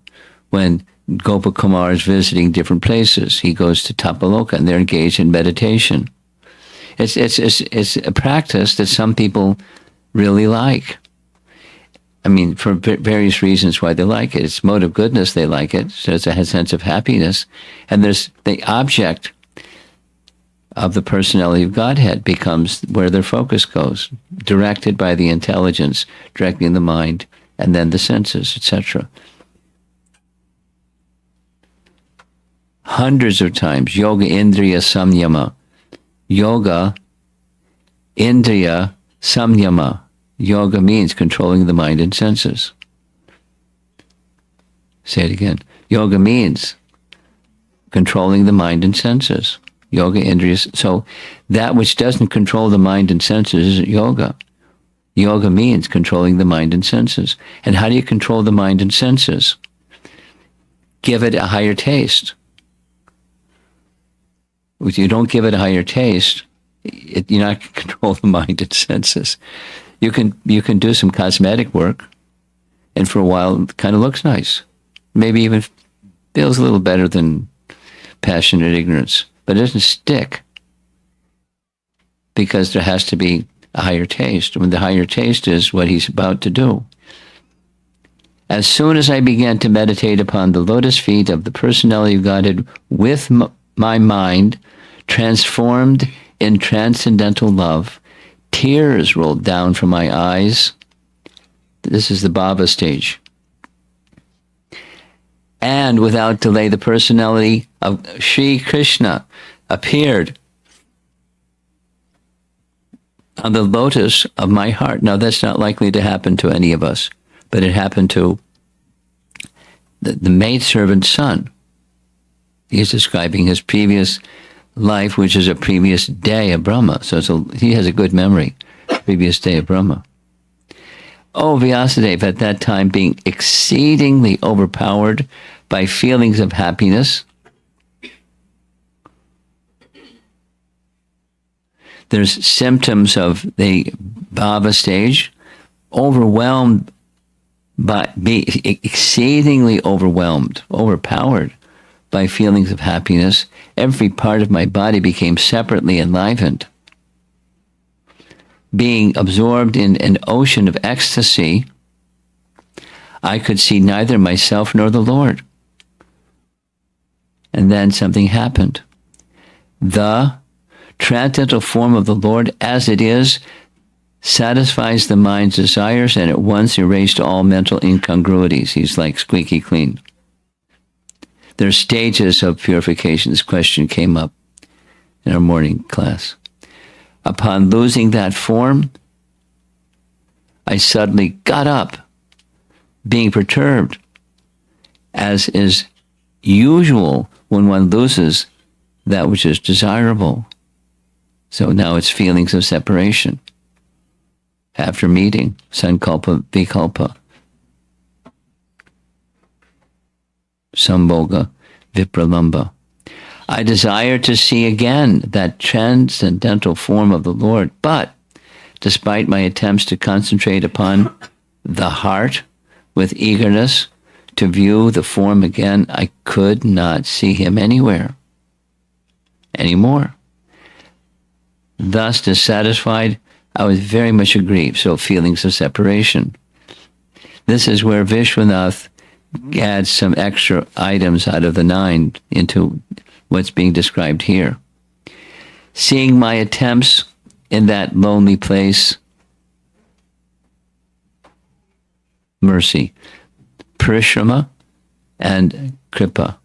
when Gopakumar is visiting different places, he goes to Tapaloka and they're engaged in meditation. It's a practice that some people really like. I mean, for various reasons why they like it. It's mode of goodness, they like it. So it's a sense of happiness. And there's the object of the personality of Godhead becomes where their focus goes, directed by the intelligence, directing the mind, and then the senses, etc. Hundreds of times, yoga indriya samyama. Yoga indriya samyama. Yoga means controlling the mind and senses. Say it again. Yoga means controlling the mind and senses. Yoga indriyas. So that which doesn't control the mind and senses isn't yoga. Yoga means controlling the mind and senses. And how do you control the mind and senses? Give it a higher taste. If you don't give it a higher taste, you're not going to control the mind and senses. You can do some cosmetic work, and for a while it kind of looks nice. Maybe even feels a little better than passionate ignorance, but it doesn't stick because there has to be a higher taste. When the higher taste is what he's about to do. As soon as I began to meditate upon the lotus feet of the personality of Godhead with my mind transformed in transcendental love, tears rolled down from my eyes. This is the bhava stage. And without delay, the personality of Sri Krishna appeared on the lotus of my heart. Now, that's not likely to happen to any of us, but it happened to the maidservant's son. He's describing his previous life, which is a previous day of Brahma. So he has a good memory, previous day of Brahma. Oh, Vyasadeva, at that time being exceedingly overpowered by feelings of happiness, there's symptoms of the bhava stage, overwhelmed exceedingly overwhelmed, overpowered by feelings of happiness. Every part of my body became separately enlivened. Being absorbed in an ocean of ecstasy, I could see neither myself nor the Lord. And then something happened. The transcendental form of the Lord as it is satisfies the mind's desires and at once erased all mental incongruities. He's like squeaky clean. There are stages of purification. This question came up in our morning class. Upon losing that form, I suddenly got up, being perturbed, as is usual when one loses that which is desirable. So now it's feelings of separation. After meeting, sankalpa, vikalpa, sambhoga, vipralamba. I desire to see again that transcendental form of the Lord, but despite my attempts to concentrate upon the heart with eagerness to view the form again, I could not see him anywhere anymore. Thus, dissatisfied, I was very much aggrieved. So feelings of separation. This is where Vishwanath adds some extra items out of the 9 into what's being described here. Seeing my attempts in that lonely place, mercy, parishrama and kripa,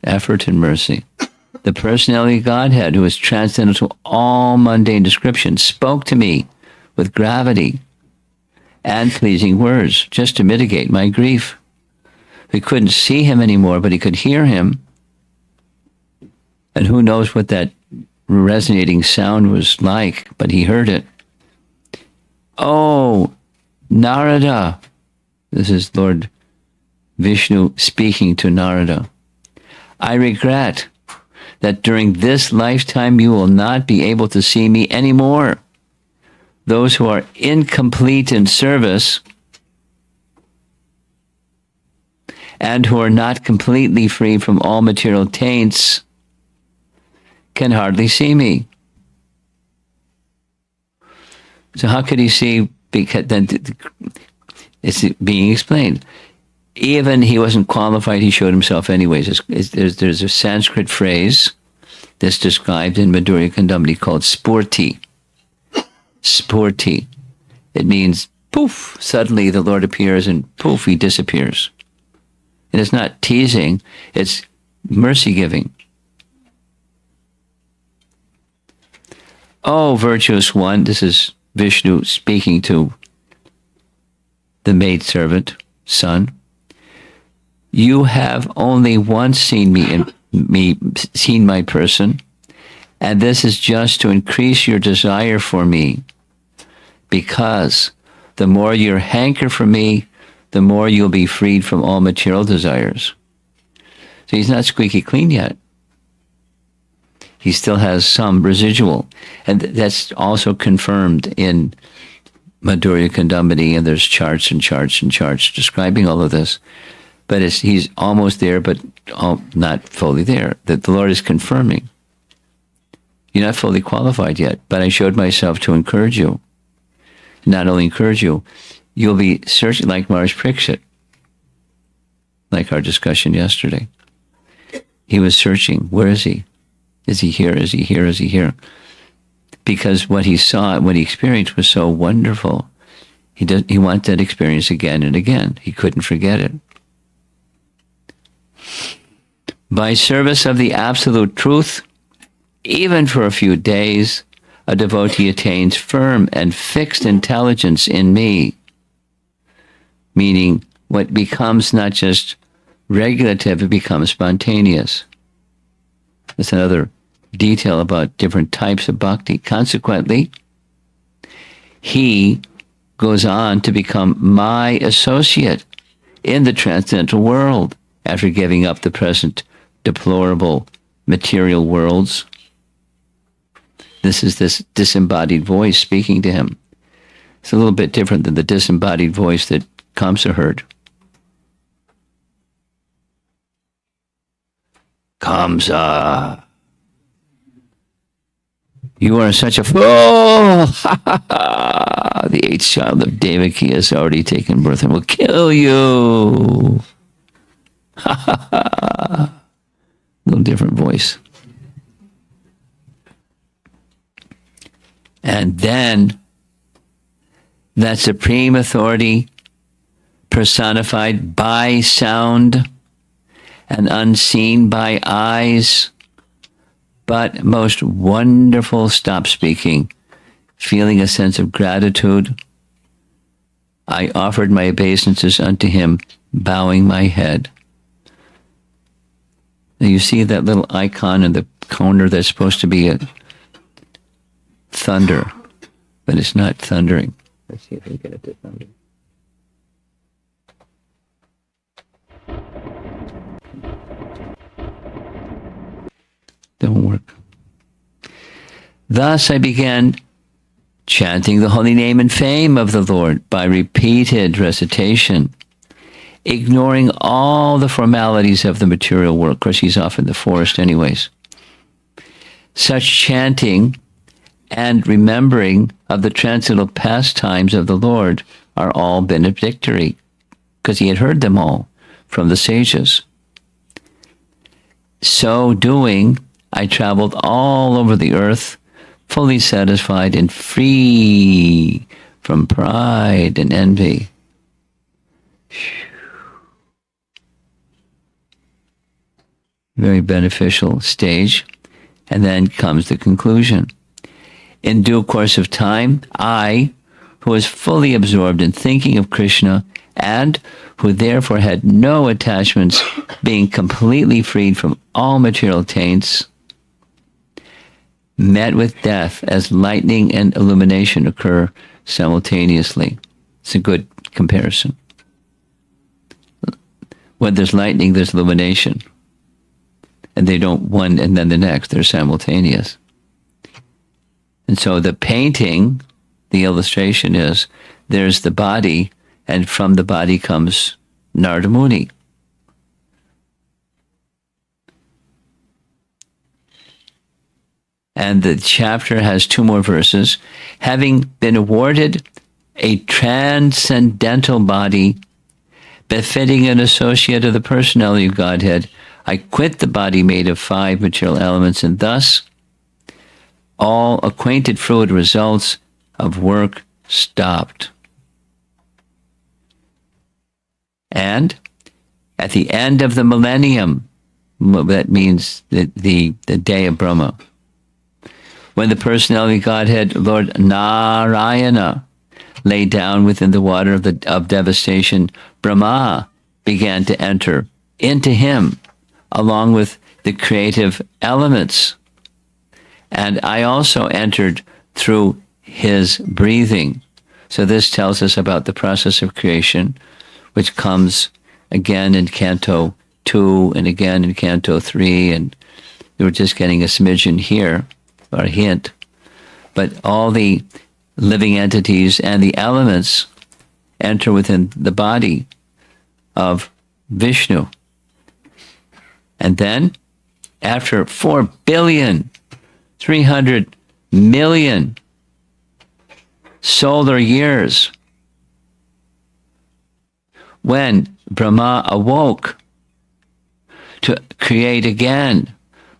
effort and mercy. The personality of Godhead, who is transcendental to all mundane description, spoke to me with gravity and pleasing words, just to mitigate my grief. We couldn't see him anymore, but he could hear him. And who knows what that resonating sound was like, but he heard it. Oh, Narada. This is Lord Vishnu speaking to Narada. I regret that during this lifetime you will not be able to see me anymore. Those who are incomplete in service and who are not completely free from all material taints can hardly see me. So how could he see? Because then it's being explained. Even he wasn't qualified, he showed himself anyways. There's a Sanskrit phrase that's described in Madhurya Kandamini called spurti. Spurti. It means poof, suddenly the Lord appears and poof, he disappears. And it's not teasing, it's mercy giving. Oh, virtuous one, this is Vishnu speaking to the maidservant, son, you have only once seen seen my person, and this is just to increase your desire for me, because the more you hanker for me, the more you'll be freed from all material desires. So he's not squeaky clean yet. He still has some residual. And that's also confirmed in Madhurya Kandamini, and there's charts and charts and charts describing all of this. But he's almost there, but not fully there. That the Lord is confirming. You're not fully qualified yet, but I showed myself to encourage you. Not only encourage you, you'll be searching like Maharaj Parikshit, like our discussion yesterday. He was searching. Where is he? Is he here? Is he here? Is he here? Because what he saw, what he experienced was so wonderful. He wanted that experience again and again. He couldn't forget it. By service of the absolute truth, even for a few days, a devotee attains firm and fixed intelligence in me. Meaning, what becomes not just regulative, it becomes spontaneous. That's another detail about different types of bhakti. Consequently, he goes on to become my associate in the transcendental world after giving up the present deplorable material worlds. This is this disembodied voice speaking to him. It's a little bit different than the disembodied voice that Kamsa heard. Kamsa, you are such a fool! The eighth child of Devaki has already taken birth and will kill you. Little different voice. And then that supreme authority personified by sound and unseen by eyes, but most wonderful, stop speaking, feeling a sense of gratitude. I offered my obeisances unto him, bowing my head. Now you see that little icon in the corner that's supposed to be a thunder, but it's not thundering. Let's see if we get it to thunder. Don't work. Thus I began chanting the holy name and fame of the Lord by repeated recitation, ignoring all the formalities of the material world. Of course, he's off in the forest anyways. Such chanting and remembering of the transcendental pastimes of the Lord are all benedictory, because he had heard them all from the sages. So doing, I traveled all over the earth, fully satisfied and free from pride and envy. Very beneficial stage. And then comes the conclusion. In due course of time, I, who was fully absorbed in thinking of Krishna and who therefore had no attachments, being completely freed from all material taints, met with death as lightning and illumination occur simultaneously. It's a good comparison. When there's lightning, there's illumination. And they don't one and then the next, they're simultaneous. And so the painting, the illustration is, there's the body, and from the body comes Narada Muni. And the chapter has 2 more verses. Having been awarded a transcendental body befitting an associate of the personality of Godhead, I quit the body made of 5 material elements, and thus all acquainted fluid results of work stopped. And at the end of the millennium, that means the day of Brahma, when the personality of Godhead, Lord Narayana, lay down within the water of devastation, Brahma began to enter into him, along with the creative elements. And I also entered through his breathing. So this tells us about the process of creation, which comes again in Canto 2 and again in Canto 3. And we were just getting a smidgen here, or a hint. But all the living entities and the elements enter within the body of Vishnu. And then, after 4,300,000,000 solar years, when Brahma awoke to create again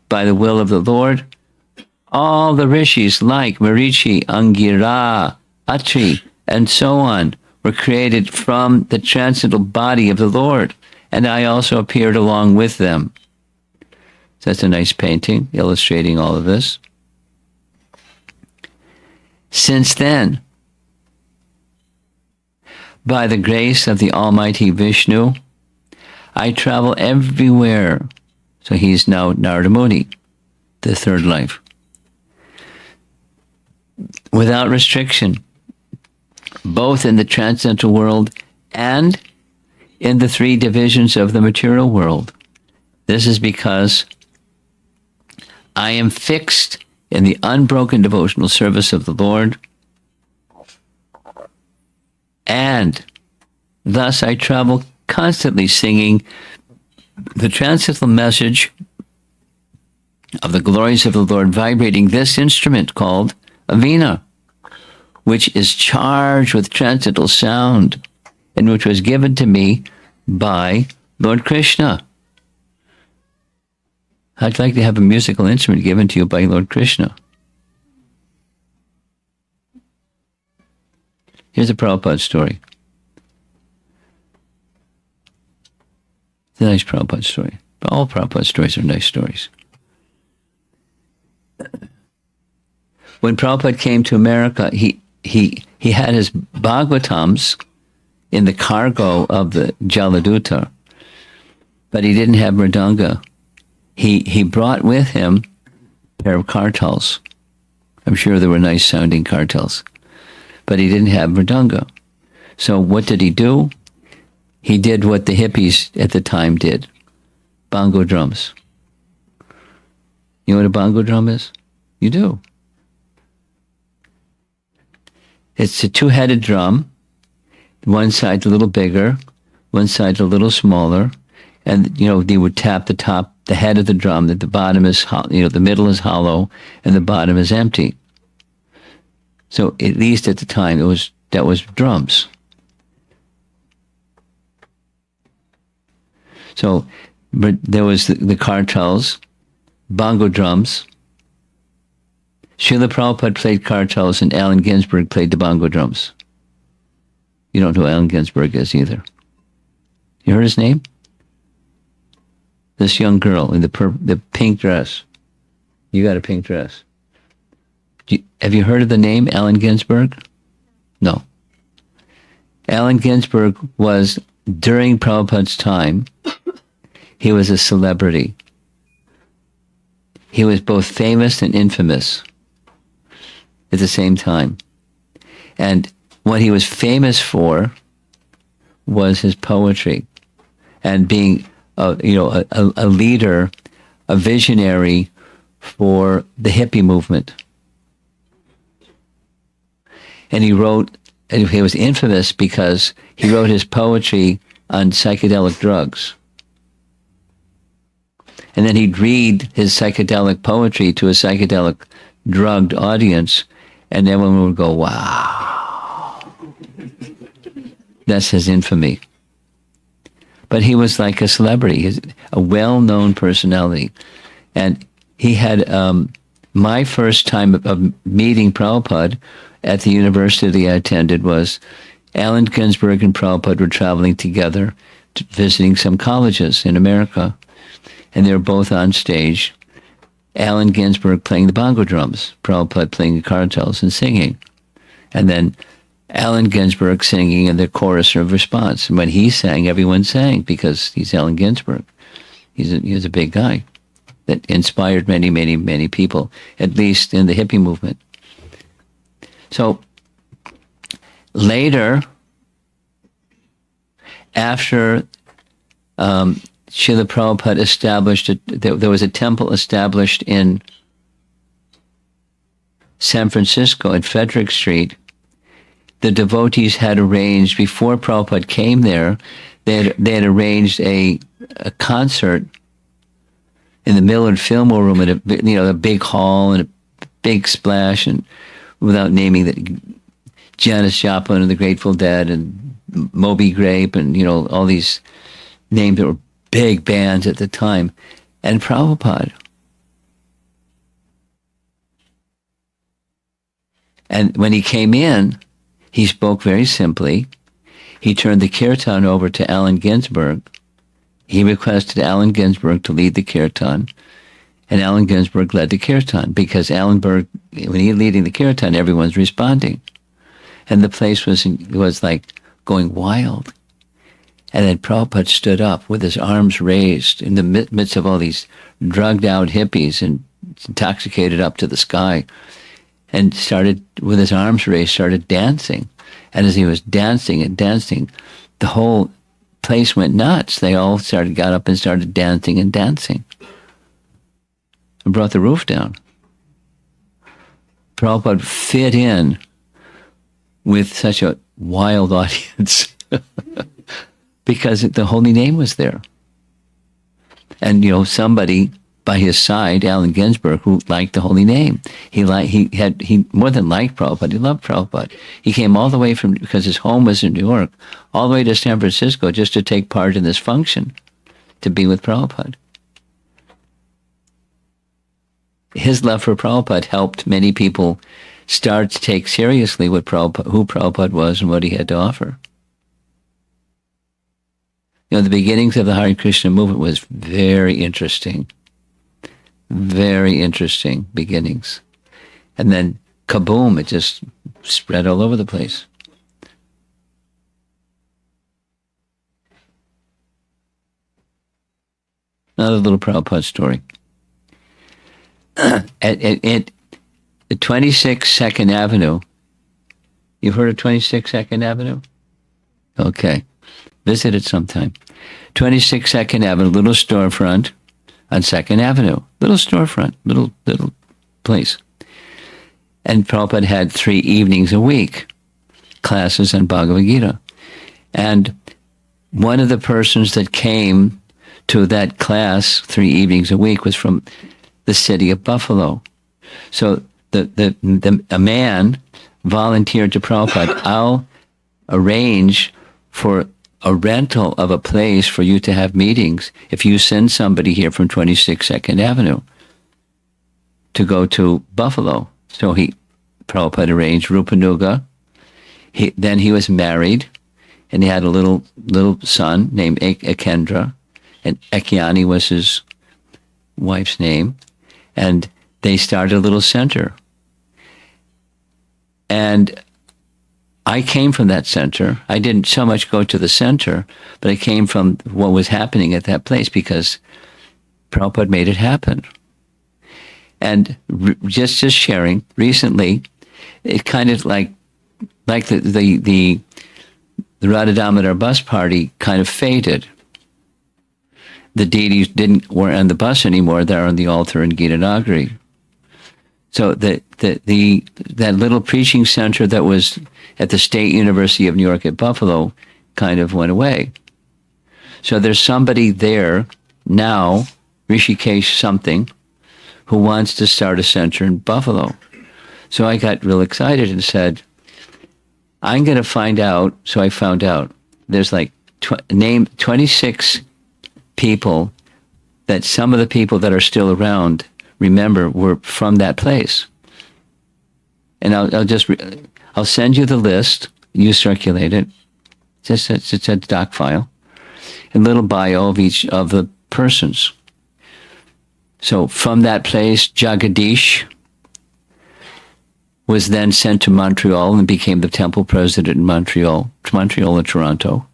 by the will of the Lord, all the rishis like Marichi, Angira, Atri, and so on were created from the transcendental body of the Lord, and I also appeared along with them. So that's a nice painting illustrating all of this. Since then, by the grace of the Almighty Vishnu, I travel everywhere. So he's now Narada Muni, the third life. Without restriction, both in the transcendental world and in the three divisions of the material world. This is because I am fixed in the unbroken devotional service of the Lord, and thus I travel constantly singing the transcendental message of the glories of the Lord, vibrating this instrument called a veena, which is charged with transcendental sound, and which was given to me by Lord Krishna. I'd like to have a musical instrument given to you by Lord Krishna. Here's a Prabhupada story. It's a nice Prabhupada story. But all Prabhupada stories are nice stories. When Prabhupada came to America, he had his Bhagavatams in the cargo of the Jaladuta, but he didn't have Mridanga. He brought with him a pair of kartals. I'm sure they were nice sounding kartals, but he didn't have Mridanga. So what did he do? He did what the hippies at the time did. Bongo drums. You know what a bongo drum is? You do. It's a two-headed drum. One side's a little bigger, one side's a little smaller, and they would tap the head of the drum. That the bottom is, the middle is hollow, and the bottom is empty. So at least at the time, that was drums. So, but there was the kartals, bongo drums. Srila Prabhupada played kartals, and Allen Ginsberg played the bongo drums. You don't know who Allen Ginsberg is either. You heard his name? This young girl in the pink dress. You got a pink dress. Have you heard of the name Allen Ginsberg? No. Allen Ginsberg was, during Prabhupada's time, he was a celebrity. He was both famous and infamous at the same time. And what he was famous for was his poetry and being a leader, a visionary for the hippie movement. And he was infamous because he wrote his poetry on psychedelic drugs. And then he'd read his psychedelic poetry to a psychedelic drugged audience, and everyone would go, wow. That's his infamy. But he was like a celebrity, he's a well-known personality. And he had, my first time of meeting Prabhupada at the university I attended was Allen Ginsberg and Prabhupada were traveling together, visiting some colleges in America. And they were both on stage. Allen Ginsberg playing the bongo drums, Prabhupada playing the kartals and singing. And then Allen Ginsberg singing in the chorus of response. And when he sang, everyone sang because he's Allen Ginsberg. He's a big guy that inspired many, many, many people, at least in the hippie movement. So later, after Srila Prabhupada established, there was a temple established in San Francisco at Frederick Street. The devotees had arranged, before Prabhupada came there, they had arranged a concert in the Millard Fillmore Room in a big hall and a big splash, and without naming that, Janis Joplin and the Grateful Dead and Moby Grape and all these names that were big bands at the time, and Prabhupada. And when he came in, he spoke very simply. He turned the kirtan over to Allen Ginsberg. He requested Allen Ginsberg to lead the kirtan, and Allen Ginsberg led the kirtan, because when he's leading the kirtan, everyone's responding. And the place was like going wild. And then Prabhupada stood up with his arms raised in the midst of all these drugged out hippies and intoxicated up to the sky, and started, with his arms raised, started dancing. And as he was dancing and dancing, the whole place went nuts. They all got up and started dancing and dancing. And brought the roof down. Prabhupada fit in with such a wild audience because the holy name was there. And somebody by his side, Allen Ginsberg, who liked the holy name. He more than liked Prabhupada, he loved Prabhupada. He came all the way because his home was in New York, all the way to San Francisco just to take part in this function, to be with Prabhupada. His love for Prabhupada helped many people start to take seriously who Prabhupada was and what he had to offer. The beginnings of the Hare Krishna movement was very interesting. Very interesting beginnings. And then, kaboom, it just spread all over the place. Another little Prabhupada story. At 26 Second Avenue, you've heard of 26 Second Avenue? Okay. Visit it sometime. 26 Second Avenue, little storefront on Second Avenue. Little storefront, little place. And Prabhupada had 3 evenings a week, classes on Bhagavad Gita. And one of the persons that came to that class 3 evenings a week was from the city of Buffalo. So a man volunteered to Prabhupada, I'll arrange for a rental of a place for you to have meetings if you send somebody here from 26 Second Avenue to go to Buffalo. So Prabhupada arranged Rupanuga. Then he was married, and he had a little son named Ekendra, and Ekyani was his wife's name, and they started a little center. And I came from that center. I didn't so much go to the center, but I came from what was happening at that place because Prabhupada made it happen. And just sharing, recently, it kind of like the Radha Damodar bus party kind of faded. The deities weren't on the bus anymore. They're on the altar in Gita Nagari. So that little preaching center that was at the State University of New York at Buffalo kind of went away. So there's somebody there now, Rishikesh something, who wants to start a center in Buffalo. So I got real excited and said, I'm going to find out. So I found out there's name 26 people that some of the people that are still around remember were from that place. And I'll send you the list. You circulate it. It's a doc file. A little bio of each of the persons. So from that place, Jagadish, was then sent to Montreal and became the temple president in Montreal and Toronto.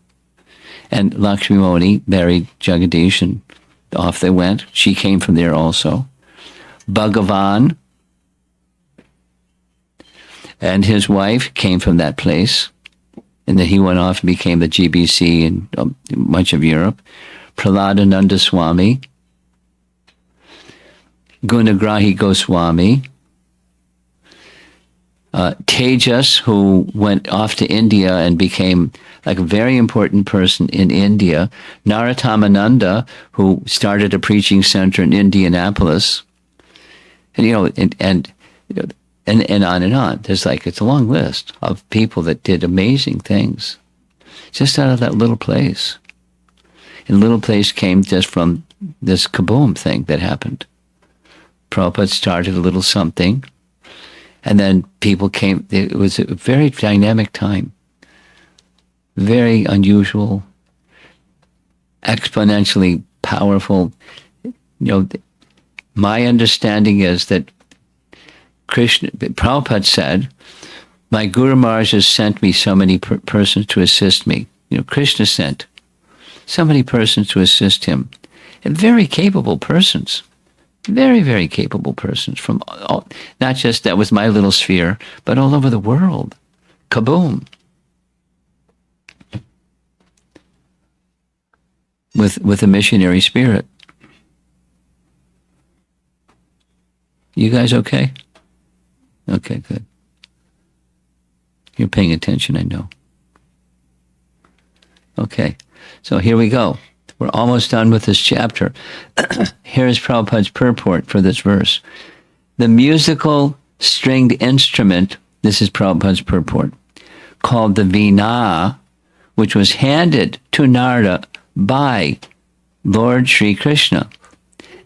And Lakshmi Muni married Jagadish, and off they went. She came from there also. Bhagavan and his wife came from that place. And then he went off and became the GBC in much of Europe. Prahladananda Swami, Gunagrahi Goswami, Tejas, who went off to India and became like a very important person in India. Narottam, who started a preaching center in Indianapolis. And, and on and on. There's it's a long list of people that did amazing things just out of that little place. And little place came just from this kaboom thing that happened. Prabhupada started a little something, and then people came. It was a very dynamic time, very unusual, exponentially powerful. My understanding is that Prabhupada said, my Guru Maharaj has sent me so many persons to assist me. Krishna sent so many persons to assist him. And very capable persons. Very, very capable persons from not just that was my little sphere, but all over the world. Kaboom. With a missionary spirit. You guys okay? Okay, good. You're paying attention, I know. Okay, so here we go. We're almost done with this chapter. Here is Prabhupada's purport for this verse. The musical stringed instrument, this is Prabhupada's purport, called the Veena, which was handed to Narada by Lord Sri Krishna,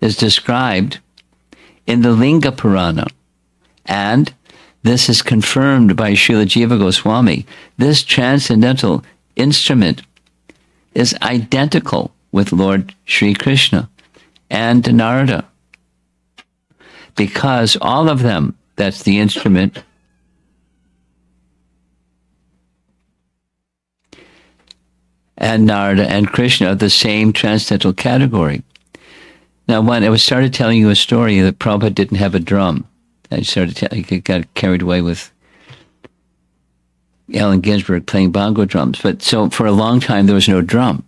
is described in the Linga Purana. And this is confirmed by Srila Jiva Goswami. This transcendental instrument is identical with Lord Sri Krishna and Narada. Because all of them, that's the instrument, and Narada and Krishna are the same transcendental category. Now, when I started telling you a story that Prabhupada didn't have a drum, I got carried away with Allen Ginsberg playing bongo drums. But so for a long time, there was no drum.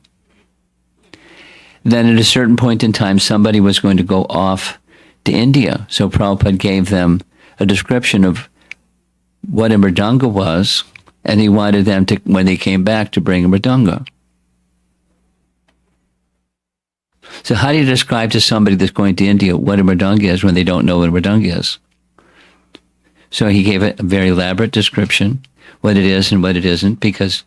Then at a certain point in time, somebody was going to go off to India. So Prabhupada gave them a description of what a mridanga was, and he wanted them to, when they came back, to bring a mridanga. So how do you describe to somebody that's going to India what a mridanga is when they don't know what a mridanga is? So he gave a very elaborate description, what it is and what it isn't, because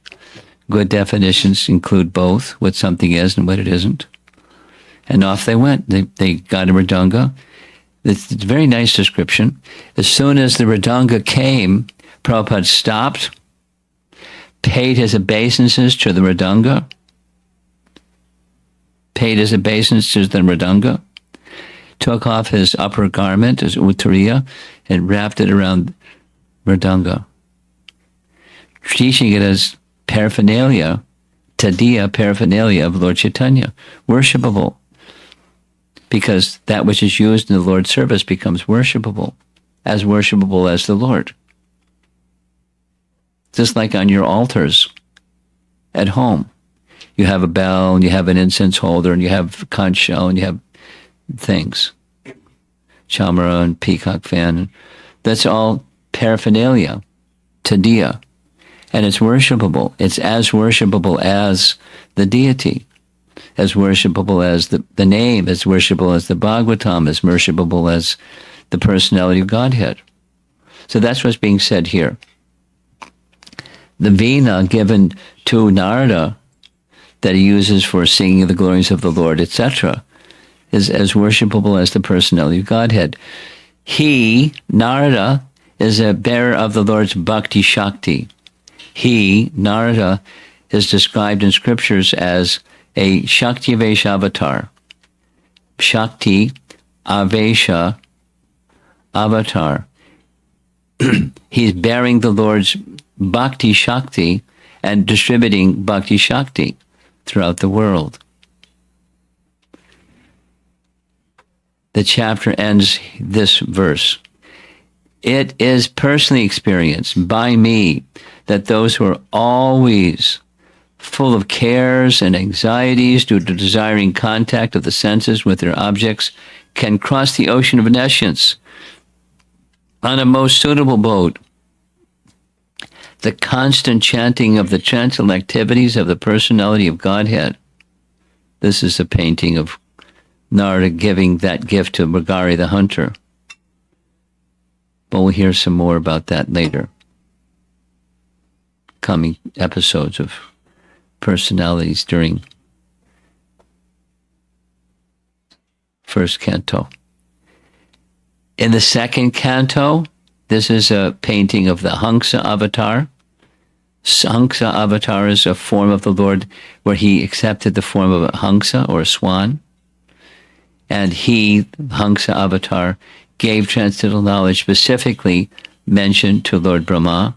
good definitions include both, what something is and what it isn't. And off they went. They got a mridanga. It's a very nice description. As soon as the mridanga came, Prabhupada stopped, paid his obeisances to the mridanga, took off his upper garment, his uttariya, and wrapped it around mridanga, teaching it as paraphernalia, tadiya paraphernalia of Lord Chaitanya, worshipable, because that which is used in the Lord's service becomes worshipable as the Lord. Just like on your altars at home. You have a bell, and you have an incense holder, and you have conch shell, and you have things. Chamara and peacock fan. That's all paraphernalia, tadiya. And it's worshipable. It's as worshipable as the deity, as worshipable as the name, as worshipable as the Bhagavatam, as worshipable as the personality of Godhead. So that's what's being said here. The Veena given to Narada that he uses for singing the glories of the Lord, etc., is as worshipable as the personality of Godhead. He, Narada, is a bearer of the Lord's Bhakti Shakti. He, Narada, is described in scriptures as a Shakti Avesha avatar. Shakti Avesha avatar. he's bearing the Lord's bhakti shakti and distributing bhakti shakti throughout the world. The chapter ends this verse. It is personally experienced by me that those who are always full of cares and anxieties due to desiring contact of the senses with their objects can cross the ocean of nescience on a most suitable boat. The constant chanting of the transcendental activities of the personality of Godhead. This is a painting of Narada giving that gift to Mrigari the hunter. But we'll hear some more about that later. Coming episodes of personalities during first canto. In the second canto, this is a painting of the Hansa avatar. Hansa avatar is a form of the Lord where he accepted the form of a Hansa or a swan. And he, Hansa avatar, gave transcendental knowledge specifically mentioned to Lord Brahma.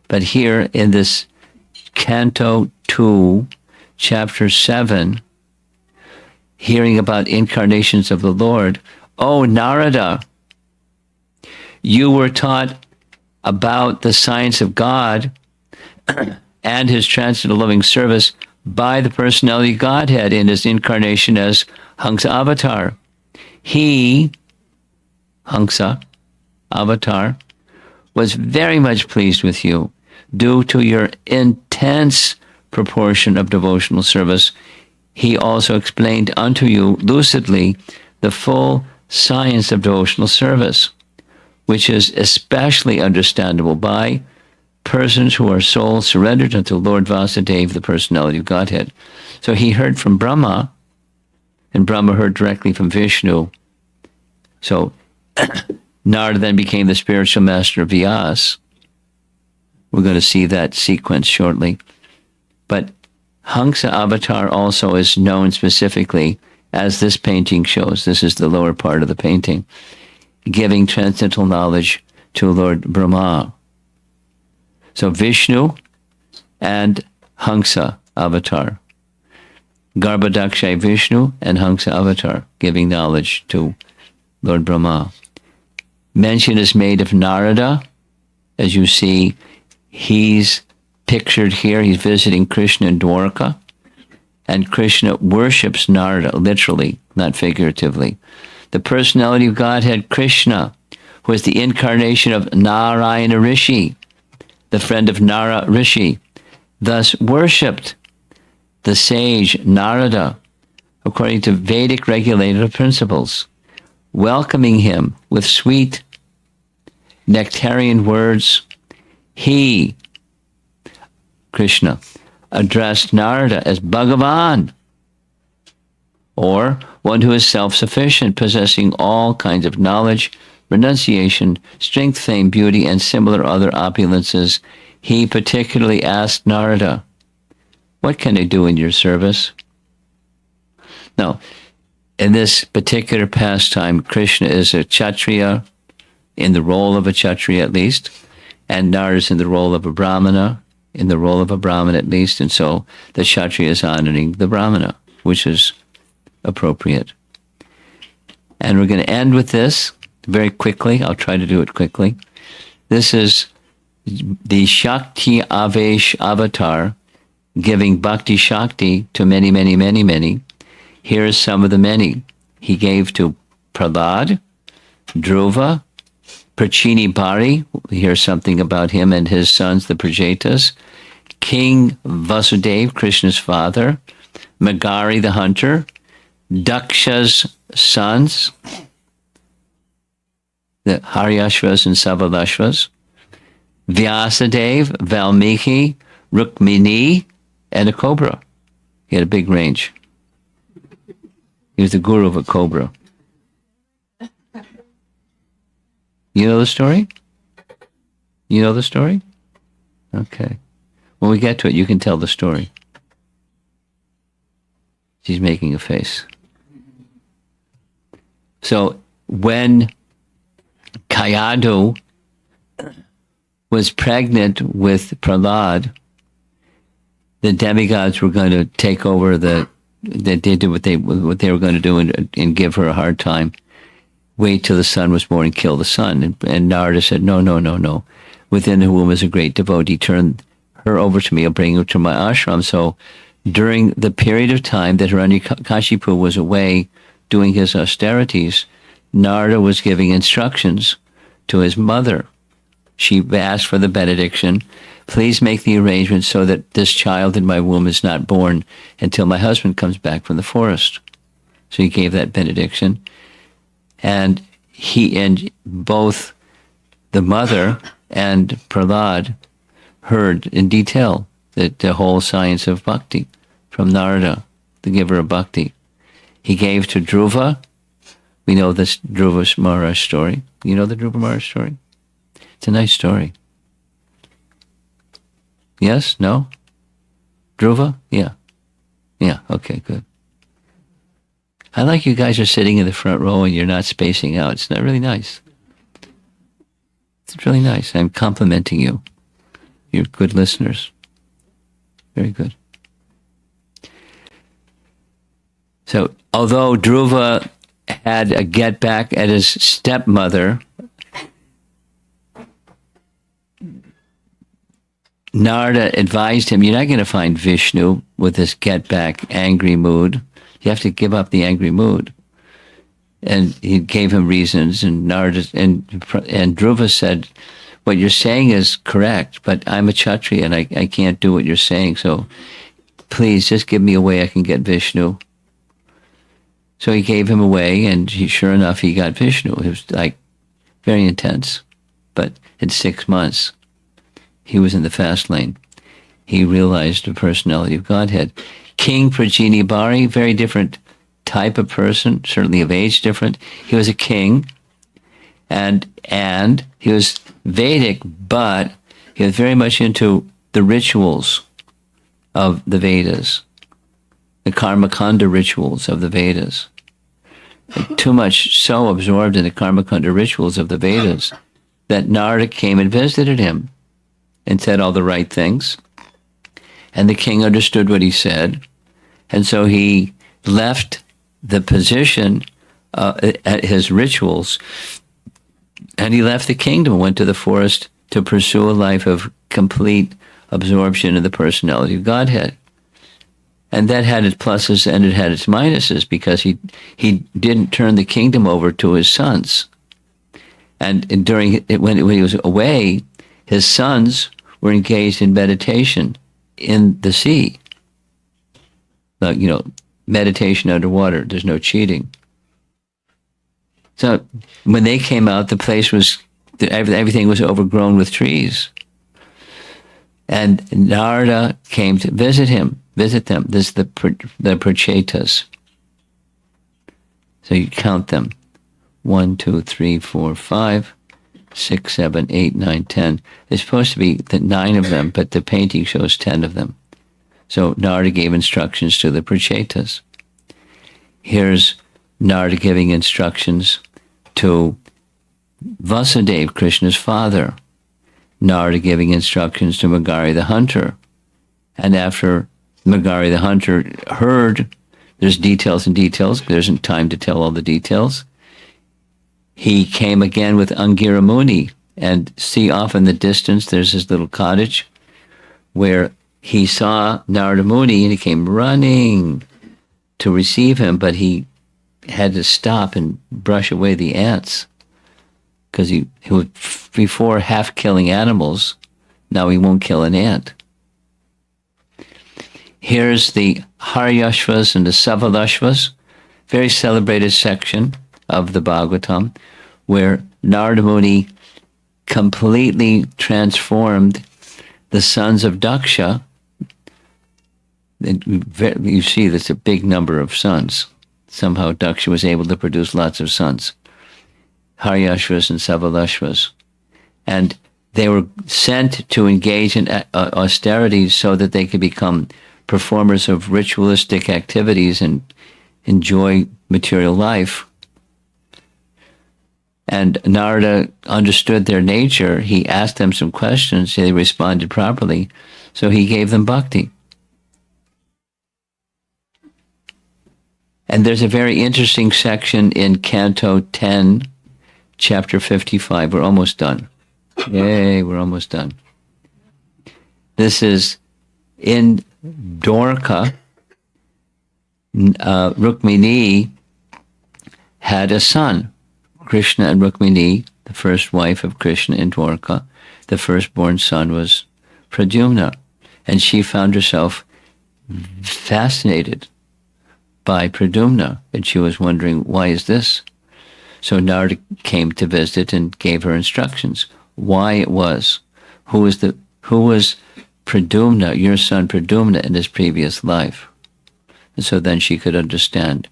But here in this Canto 2, Chapter 7, hearing about incarnations of the Lord, "Oh, Narada, you were taught about the science of God and his transcendental loving service by the personality of Godhead in his incarnation as Hansa avatar. He, Hansa avatar, was very much pleased with you due to your intense proportion of devotional service. He also explained unto you lucidly the full science of devotional service, which is especially understandable by persons who are soul surrendered unto Lord Vasudeva, the personality of Godhead." So he heard from Brahma, and Brahma heard directly from Vishnu. So Narada then became the spiritual master of Vyas. We're going to see that sequence shortly. But Hansa avatar also is known specifically, as this painting shows. This is the lower part of the painting, giving transcendental knowledge to Lord Brahma. So Vishnu and Hansa avatar. Garbhodakshay Vishnu and Hansa avatar, giving knowledge to Lord Brahma. Mention is made of Narada. As you see, he's pictured here. He's visiting Krishna in Dwarka. And Krishna worships Narada, literally, not figuratively. The personality of Godhead, Krishna, who is the incarnation of Narayana Rishi, the friend of Nara Rishi, thus worshipped the sage Narada according to Vedic regulative principles, welcoming him with sweet nectarian words. He, Krishna, addressed Narada as Bhagavan, or one who is self-sufficient, possessing all kinds of knowledge, renunciation, strength, fame, beauty, and similar other opulences. He particularly asked Narada, "What can I do in your service?" Now, in this particular pastime, Krishna is a Kshatriya, in the role of a Kshatriya at least, and Narada is in the role of a Brahmana, in the role of a Brahmana at least, and so the Kshatriya is honoring the Brahmana, which is appropriate. And we're going to end with this very quickly. I'll try to do it quickly. This is the Shakti Avesh avatar giving Bhakti Shakti to many, many, many, many. Here are some of the many. He gave to Prahlad, Dhruva, Prachini Bari. We hear something about him and his sons, the Prajetas. King Vasudeva, Krishna's father. Mrigari the hunter. Daksha's sons, the Haryashvas and Savalashvas. Vyasadeva, Valmiki, Rukmini, and a cobra. He had a big range. He was the guru of a cobra. You know the story? You know the story? Okay. When we get to it, you can tell the story. She's making a face. So when Kayadu was pregnant with Prahlad, the demigods were going to take over they did what they were going to do and give her a hard time. Wait till the son was born and kill the son. And Narada said, no. Within the womb is a great devotee. Turn her over to me. I'll bring her to my ashram. So during the period of time that Hiranyakashipu was away doing his austerities, Narada was giving instructions to his mother. She asked for the benediction. Please make the arrangement so that this child in my womb is not born until my husband comes back from the forest. So he gave that benediction. And both the mother and Prahlad heard in detail the whole science of bhakti from Narada, the giver of bhakti. He gave to Dhruva. We know this Dhruva Maharaj story. You know the Dhruva Maharaj story? It's a nice story. Yes? No? Dhruva? Yeah. Yeah, okay, good. I like you guys are sitting in the front row and you're not spacing out. It's not really nice. It's really nice. I'm complimenting you. You're good listeners. Very good. So, although Dhruva had a get back at his stepmother, Narada advised him, you're not going to find Vishnu with this get back angry mood. You have to give up the angry mood. And he gave him reasons, and Narada and Dhruva said, what you're saying is correct, but I'm a Kshatriya and I can't do what you're saying, so please just give me a way I can get Vishnu. So he gave him away, and sure enough, he got Vishnu. It was like very intense. But in 6 months, he was in the fast lane. He realized the personality of Godhead. King Prajini Bari, very different type of person, certainly of age different. He was a king, and he was Vedic, but he was very much into the rituals of the Vedas, the Karmakanda rituals of the Vedas. Too much so absorbed in the Karmakanda rituals of the Vedas that Narada came and visited him and said all the right things. And the king understood what he said. And so he left the position at his rituals, and he left the kingdom and went to the forest to pursue a life of complete absorption in the personality of Godhead. And that had its pluses and it had its minuses, because he didn't turn the kingdom over to his sons. And when he was away, his sons were engaged in meditation in the sea. Meditation underwater. There's no cheating. So when they came out, the place everything was overgrown with trees. And Narada came to visit them. This is the prachetas. So you count them. 1, 2, 3, 4, 5, 6, 7, 8, 9, 10. There's supposed to be 9 of them, but the painting shows 10 of them. So Narada gave instructions to the prachetas. Here's Narada giving instructions to Vasudeva, Krishna's father. Narada giving instructions to Magari the hunter. And after Magari the hunter heard, there's details and details, there isn't time to tell all the details. He came again with Angira Muni, and see off in the distance there's this little cottage where he saw Narada Muni, and he came running to receive him, but he had to stop and brush away the ants, because he was before half killing animals. Now he won't kill an ant. Here's the Haryashvas and the Savalashvas, very celebrated section of the Bhagavatam, where Narada Muni completely transformed the sons of Daksha. You see, that's a big number of sons. Somehow Daksha was able to produce lots of sons. Haryashvas and Savalashvas. And they were sent to engage in austerities so that they could become performers of ritualistic activities and enjoy material life. And Narada understood their nature. He asked them some questions. They responded properly. So he gave them bhakti. And there's a very interesting section in Canto 10, Chapter 55. We're almost done. Yay, we're almost done. This is in Dwarka. Rukmini had a son. Krishna and Rukmini, the first wife of Krishna in Dwarka, the firstborn son was Pradyumna. And she found herself fascinated by Pradyumna, and she was wondering, why is this? So Narada came to visit and gave her instructions, why it was, who was Pradyumna, your son Pradyumna, in his previous life. And so then she could understand.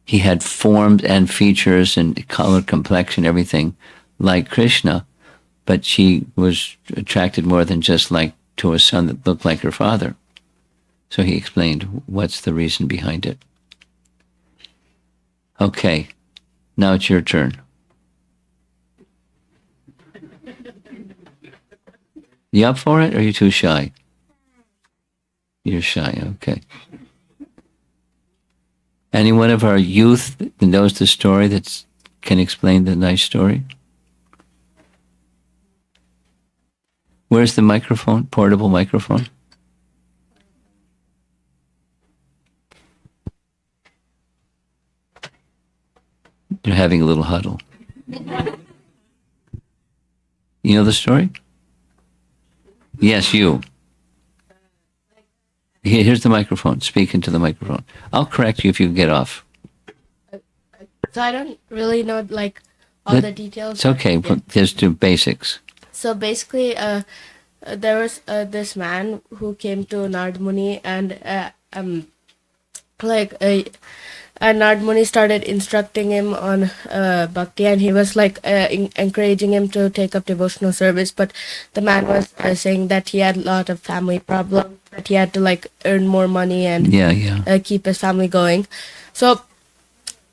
He had forms and features and color, complexion, everything like Krishna, but she was attracted more than just like to a son that looked like her father. So he explained what's the reason behind it. Okay, now it's your turn. You up for it, or are you too shy? You're shy, okay. Any one of our youth that knows the story that can explain the nice story? Where's the microphone, portable microphone? You're having a little huddle. You know the story? Yes, you. Here's the microphone. Speak into the microphone. I'll correct you if you get off. So I don't really know like all the details. It's okay. Yeah. Just do basics. So basically, there was this man who came to Narada Muni, and Narada Muni started instructing him on bhakti, and he was like encouraging him to take up devotional service. But the man was saying that he had a lot of family problems, that he had to like earn more money and keep his family going. So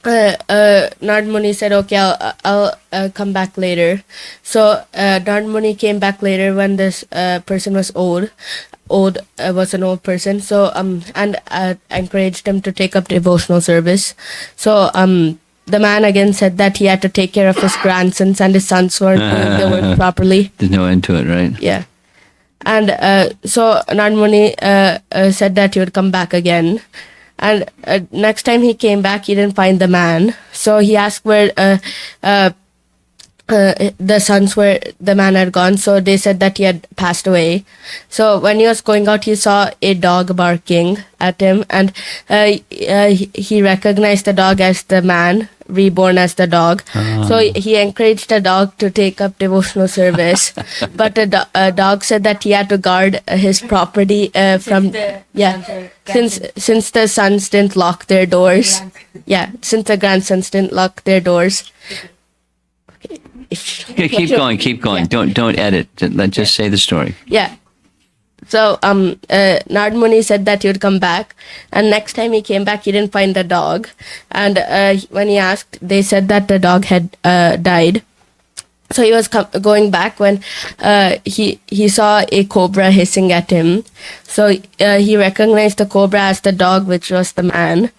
Narada Muni said, okay, I'll come back later. So Narada Muni came back later when this person was old was an old person. So and encouraged him to take up devotional service. So the man again said that he had to take care of his grandsons, and his sons weren't doing their work properly. There's no end to it, right? Yeah. And so Narada Muni said that he would come back again. And next time he came back, he didn't find the man. So he asked where the sons where the man had gone. So they said that he had passed away. So when he was going out, he saw a dog barking at him, and he recognized the dog as the man, reborn as the dog. So he encouraged the dog to take up devotional service. But the dog said that he had to guard his property since the sons didn't lock their doors. Yeah, since the grandsons didn't lock their doors. Okay, keep going. Yeah. Don't edit. Just say the story. Yeah. So Narada Muni said that he would come back, and next time he came back, he didn't find the dog. And when he asked, they said that the dog had died. So he was going back when he saw a cobra hissing at him. So he recognized the cobra as the dog, which was the man.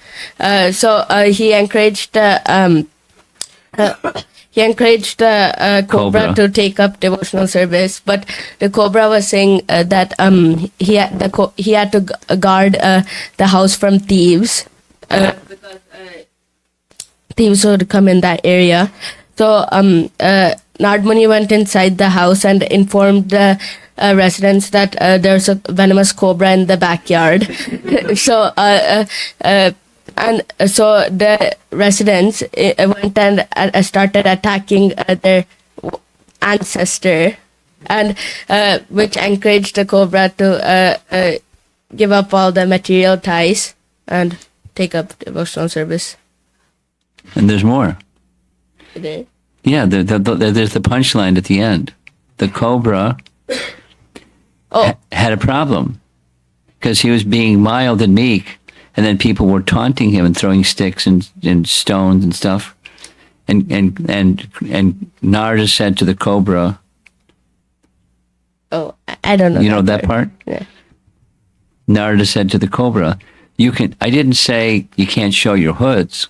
So he encouraged the cobra to take up devotional service, but the cobra was saying that he had to guard the house from thieves because thieves would come in that area. So Narada Muni went inside the house and informed the residents that there's a venomous cobra in the backyard. So the residents went and started attacking their ancestor, and which encouraged the cobra to give up all the material ties and take up devotional service. And there's more. There. Yeah, there's the punchline at the end. The cobra had a problem because he was being mild and meek. And then people were taunting him and throwing sticks and stones and stuff. And Narada said to the cobra, Oh, I don't know. you know that part? Yeah. Narada said to the cobra, I didn't say you can't show your hoods.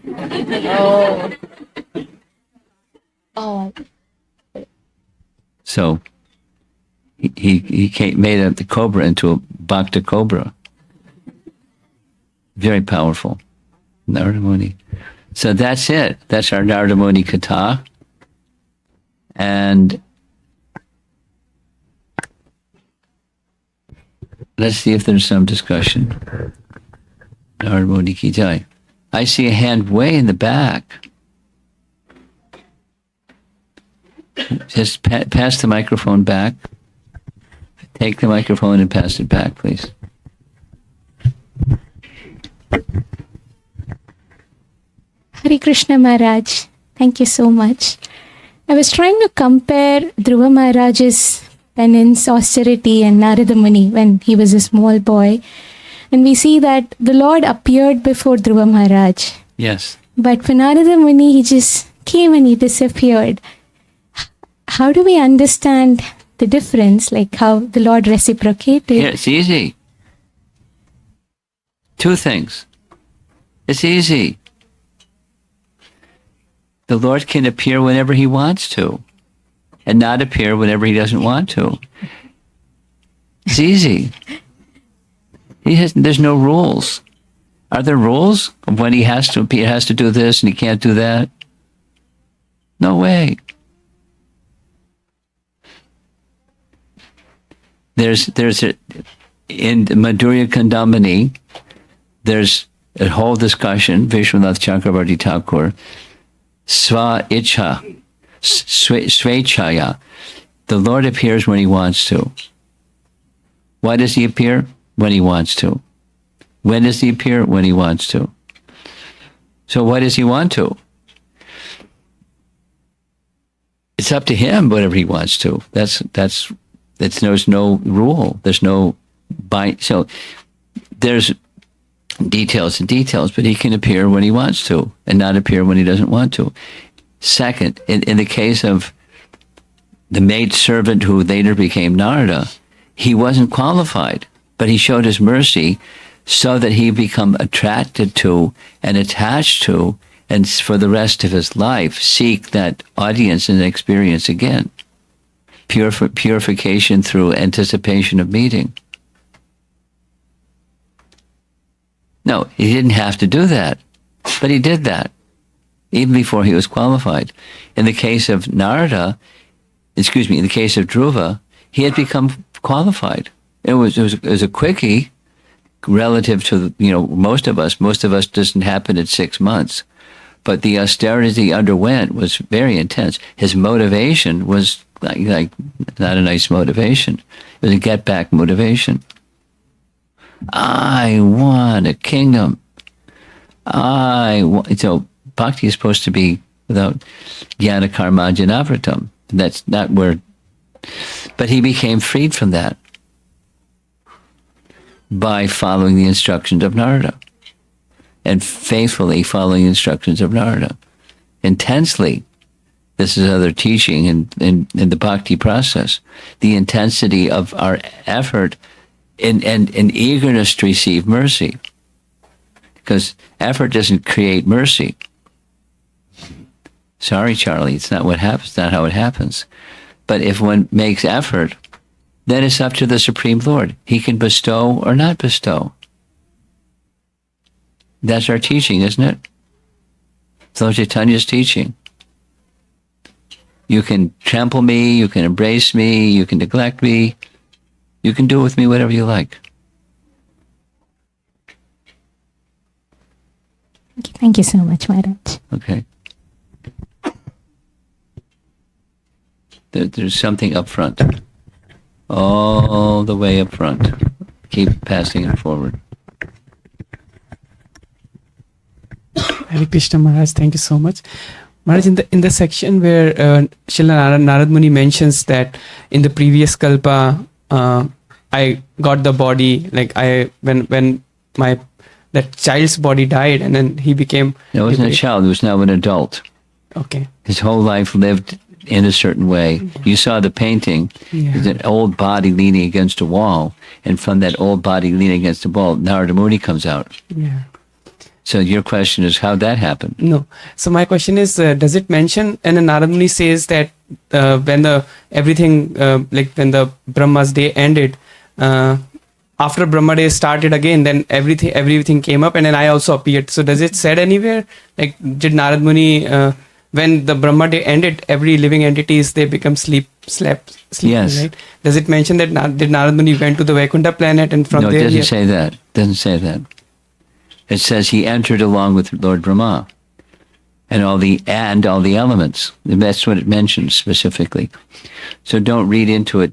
Oh. Oh. So he made the cobra into a bhakta cobra. Very powerful. Narada Muni. So that's it. That's our Narada Muni Katha. And let's see if there's some discussion. Narada Muni Ki Jai. I see a hand way in the back. Just pass the microphone back. Take the microphone and pass it back, please. Hare Krishna Maharaj, thank you so much. I was trying to compare Dhruva Maharaj's penance, austerity and Narada Muni when he was a small boy. And we see that the Lord appeared before Dhruva Maharaj. Yes. But for Narada Muni, he just came and he disappeared. How do we understand the difference, like how the Lord reciprocated? Here, it's easy. Two things. It's easy. The Lord can appear whenever he wants to and not appear whenever he doesn't want to. It's easy. There's no rules. Are there rules of when he has to do this and he can't do that? No way. There's in Madhurya Kandamani, there's a whole discussion, Vishwanath Chakravarti Thakur, Sva Icha, Svechaya. The Lord appears when he wants to. Why does he appear? When he wants to. When does he appear? When he wants to. So why does he want to? It's up to him, whatever he wants to. There's no rule. There's no so there's details and details, but he can appear when he wants to and not appear when he doesn't want to. Second, in the case of the maid servant who later became Narada, he wasn't qualified, but he showed his mercy so that he become attracted to and attached to, and for the rest of his life seek that audience and experience again. Purification through anticipation of meeting. No, he didn't have to do that, but he did that even before he was qualified. In the case of in the case of Dhruva, he had become qualified. It was a quickie relative to most of us. Most of us doesn't happen in 6 months, but the austerity he underwent was very intense. His motivation was like not a nice motivation. It was a get back motivation. I want a kingdom. So bhakti is supposed to be without jnana karma janavratam. That's not where. But he became freed from that by following the instructions of Narada and faithfully following the instructions of Narada intensely. This is other teaching in the bhakti process. The intensity of our effort and eagerness to receive mercy. Because effort doesn't create mercy. Sorry, Charlie, it's not what happens. It's not how it happens. But if one makes effort, then it's up to the Supreme Lord. He can bestow or not bestow. That's our teaching, isn't it? Lord Chaitanya's teaching. You can trample me, you can embrace me, you can neglect me, you can do with me whatever you like. Thank you so much, Maharaj. Okay. There's something up front. All the way up front. Keep passing it forward. Hare Krishna Maharaj, thank you so much. Maharaj, in the section where Srila Narada Muni mentions that in the previous kalpa, I got the body, like when my that child's body died and then he became. It wasn't a child, it was now an adult. Okay. His whole life lived in a certain way. You saw the painting. There's an old body leaning against a wall, and from that old body leaning against the wall, Narada Muni comes out. Yeah. So your question is, how'd that happen? No. So my question is, does it mention, and then Narada Muni says that when the everything, like when the Brahma's day ended, after Brahma day started again, then everything came up, and then I also appeared. So does it said anywhere, like did Narada Muni, when the Brahma day ended, every living entities, they become sleeping, Yes. right? Does it mention that did Narada Muni went to the Vaikuntha planet and from No, there? it doesn't say that. Doesn't say that. It says he entered along with Lord Brahma and all the elements. And that's what it mentions specifically. So don't read into it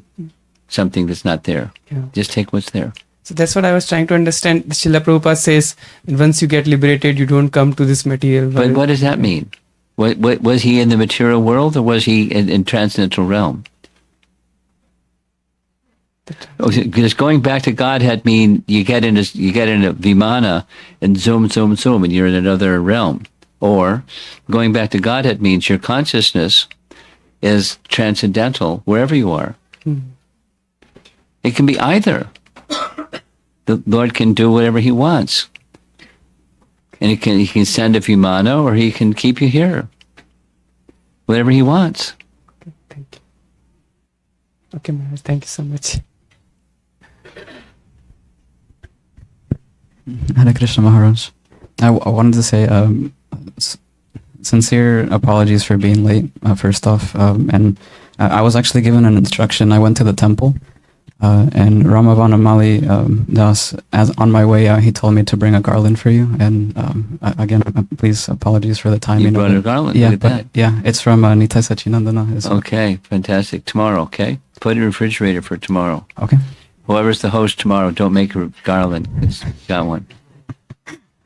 something that's not there. Yeah. Just take what's there. So that's what I was trying to understand. Srila Prabhupada says, once you get liberated, you don't come to this material world. But what does that mean? What was he in the material world, or was he in transcendental realm? Because going back to Godhead mean you get in a vimana and zoom, and you're in another realm. Or going back to Godhead means your consciousness is transcendental wherever you are. It can be either. The Lord can do whatever he wants. And he can send a vimana, or he can keep you here. Whatever he wants. Thank you. Okay, Maharaj, thank you so much. Hare Krishna Maharaj. I wanted to say sincere apologies for being late, first off. And I was actually given an instruction. I went to the temple, and Ramavana Mali Das, as on my way out, he told me to bring a garland for you. And again, please apologies for the timing. You brought a garland? Yeah, Look at that. yeah, it's from Nitai Sachinandana. Okay, fantastic. Tomorrow, okay? Put it in the refrigerator for tomorrow. Okay. Whoever's the host tomorrow, don't make a garland. It's got one.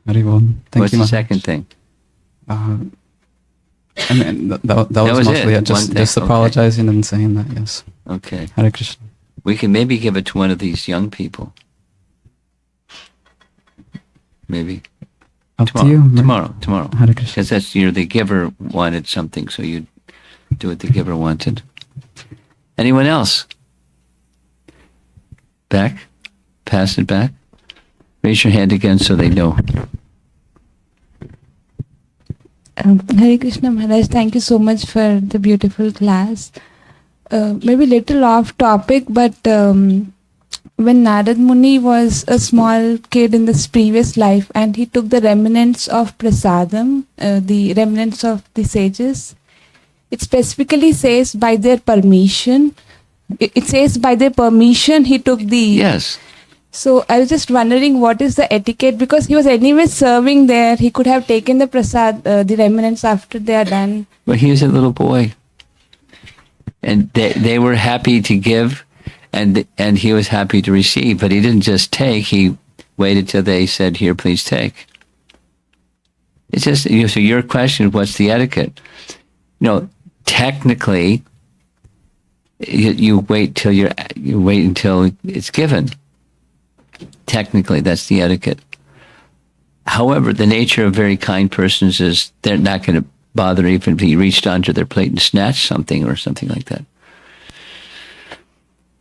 Very well. Thank What's you, the Maharaj. second thing? I mean, that was was mostly it. it. Just One thing, okay. apologizing and saying that, yes. Okay. Hare Krishna. We can maybe give it to one of these young people. Maybe. Up Tomorrow. to you. Tomorrow. Hare Krishna. Because that's, the giver wanted something, so you do what the giver wanted. Anyone else? Back? Pass it back? Raise your hand again so they know. Hare Krishna Maharaj, thank you so much for the beautiful class. Maybe little off topic, but when Narada Muni was a small kid in this previous life and he took the remnants of prasadam, the remnants of the sages, it specifically says by their permission. It says by their permission he took the... Yes. So I was just wondering what is the etiquette, because he was anyway serving there. He could have taken the prasad, the remnants after they are done. Well, he was a little boy. And they were happy to give, and he was happy to receive, but he didn't just take, he waited till they said, here, please take. It's just, so your question, what's the etiquette? Technically, you wait until it's given. Technically, that's the etiquette. However, the nature of very kind persons is they're not going to bother even if he reached onto their plate and snatched something or something like that.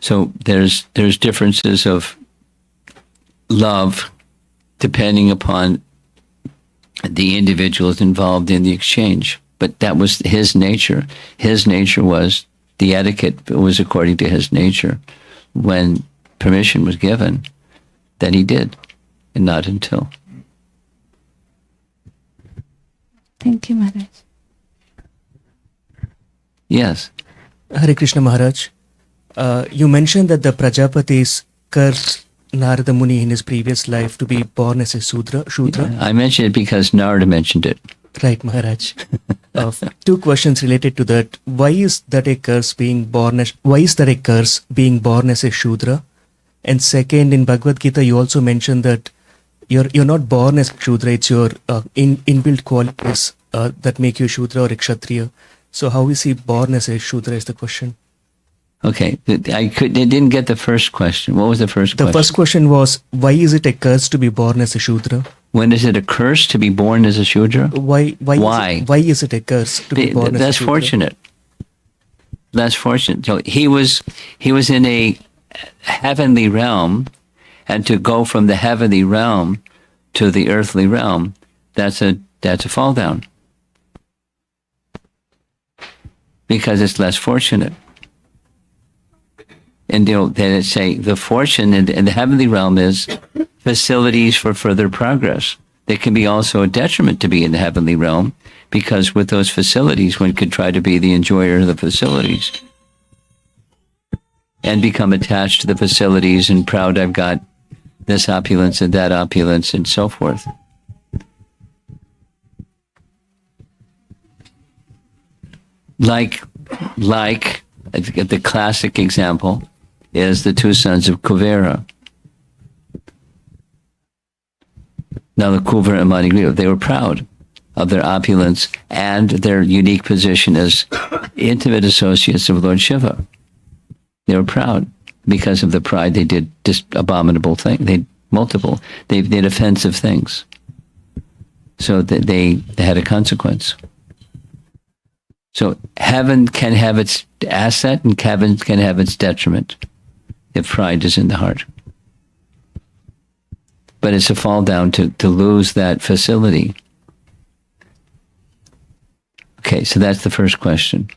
So there's differences of love depending upon the individuals involved in the exchange. But that was his nature. His nature was, the etiquette was according to his nature. When permission was given, then he did, and not until. Thank you, Maharaj. Yes. Hare Krishna Maharaj, you mentioned that the Prajapatis cursed Narada Muni in his previous life to be born as a Shudra. I mentioned it because Narada mentioned it. Right, Maharaj. Two questions related to that. Why is that a curse being born as a Shudra? And second, in Bhagavad Gita, you also mentioned that you're not born as Shudra, it's your inbuilt qualities that make you Shudra or a Kshatriya. So how is he born as a Shudra is the question. Okay, I didn't get the first question. What was the first question? The first question was, why is it a curse to be born as a Shudra? When is it a curse to be born as a Shudra? Why? Why is it a curse to be born as a Less Shudra? fortunate. Less fortunate. So he was in a heavenly realm, and to go from the heavenly realm to the earthly realm, that's a fall down. Because it's less fortunate. And they say the fortune in the heavenly realm is facilities for further progress. There can be also a detriment to be in the heavenly realm, because with those facilities, one could try to be the enjoyer of the facilities and become attached to the facilities and proud I've got this opulence and that opulence and so forth. Like the classic example is the two sons of Kuvera. Now the Kuvera and Manigriva, they were proud of their opulence and their unique position as intimate associates of Lord Shiva. They were proud because of the pride. They did just abominable things. They did offensive things. So that they had a consequence. So heaven can have its asset and heaven can have its detriment if pride is in the heart. But it's a fall down to lose that facility. Okay, so that's the first question.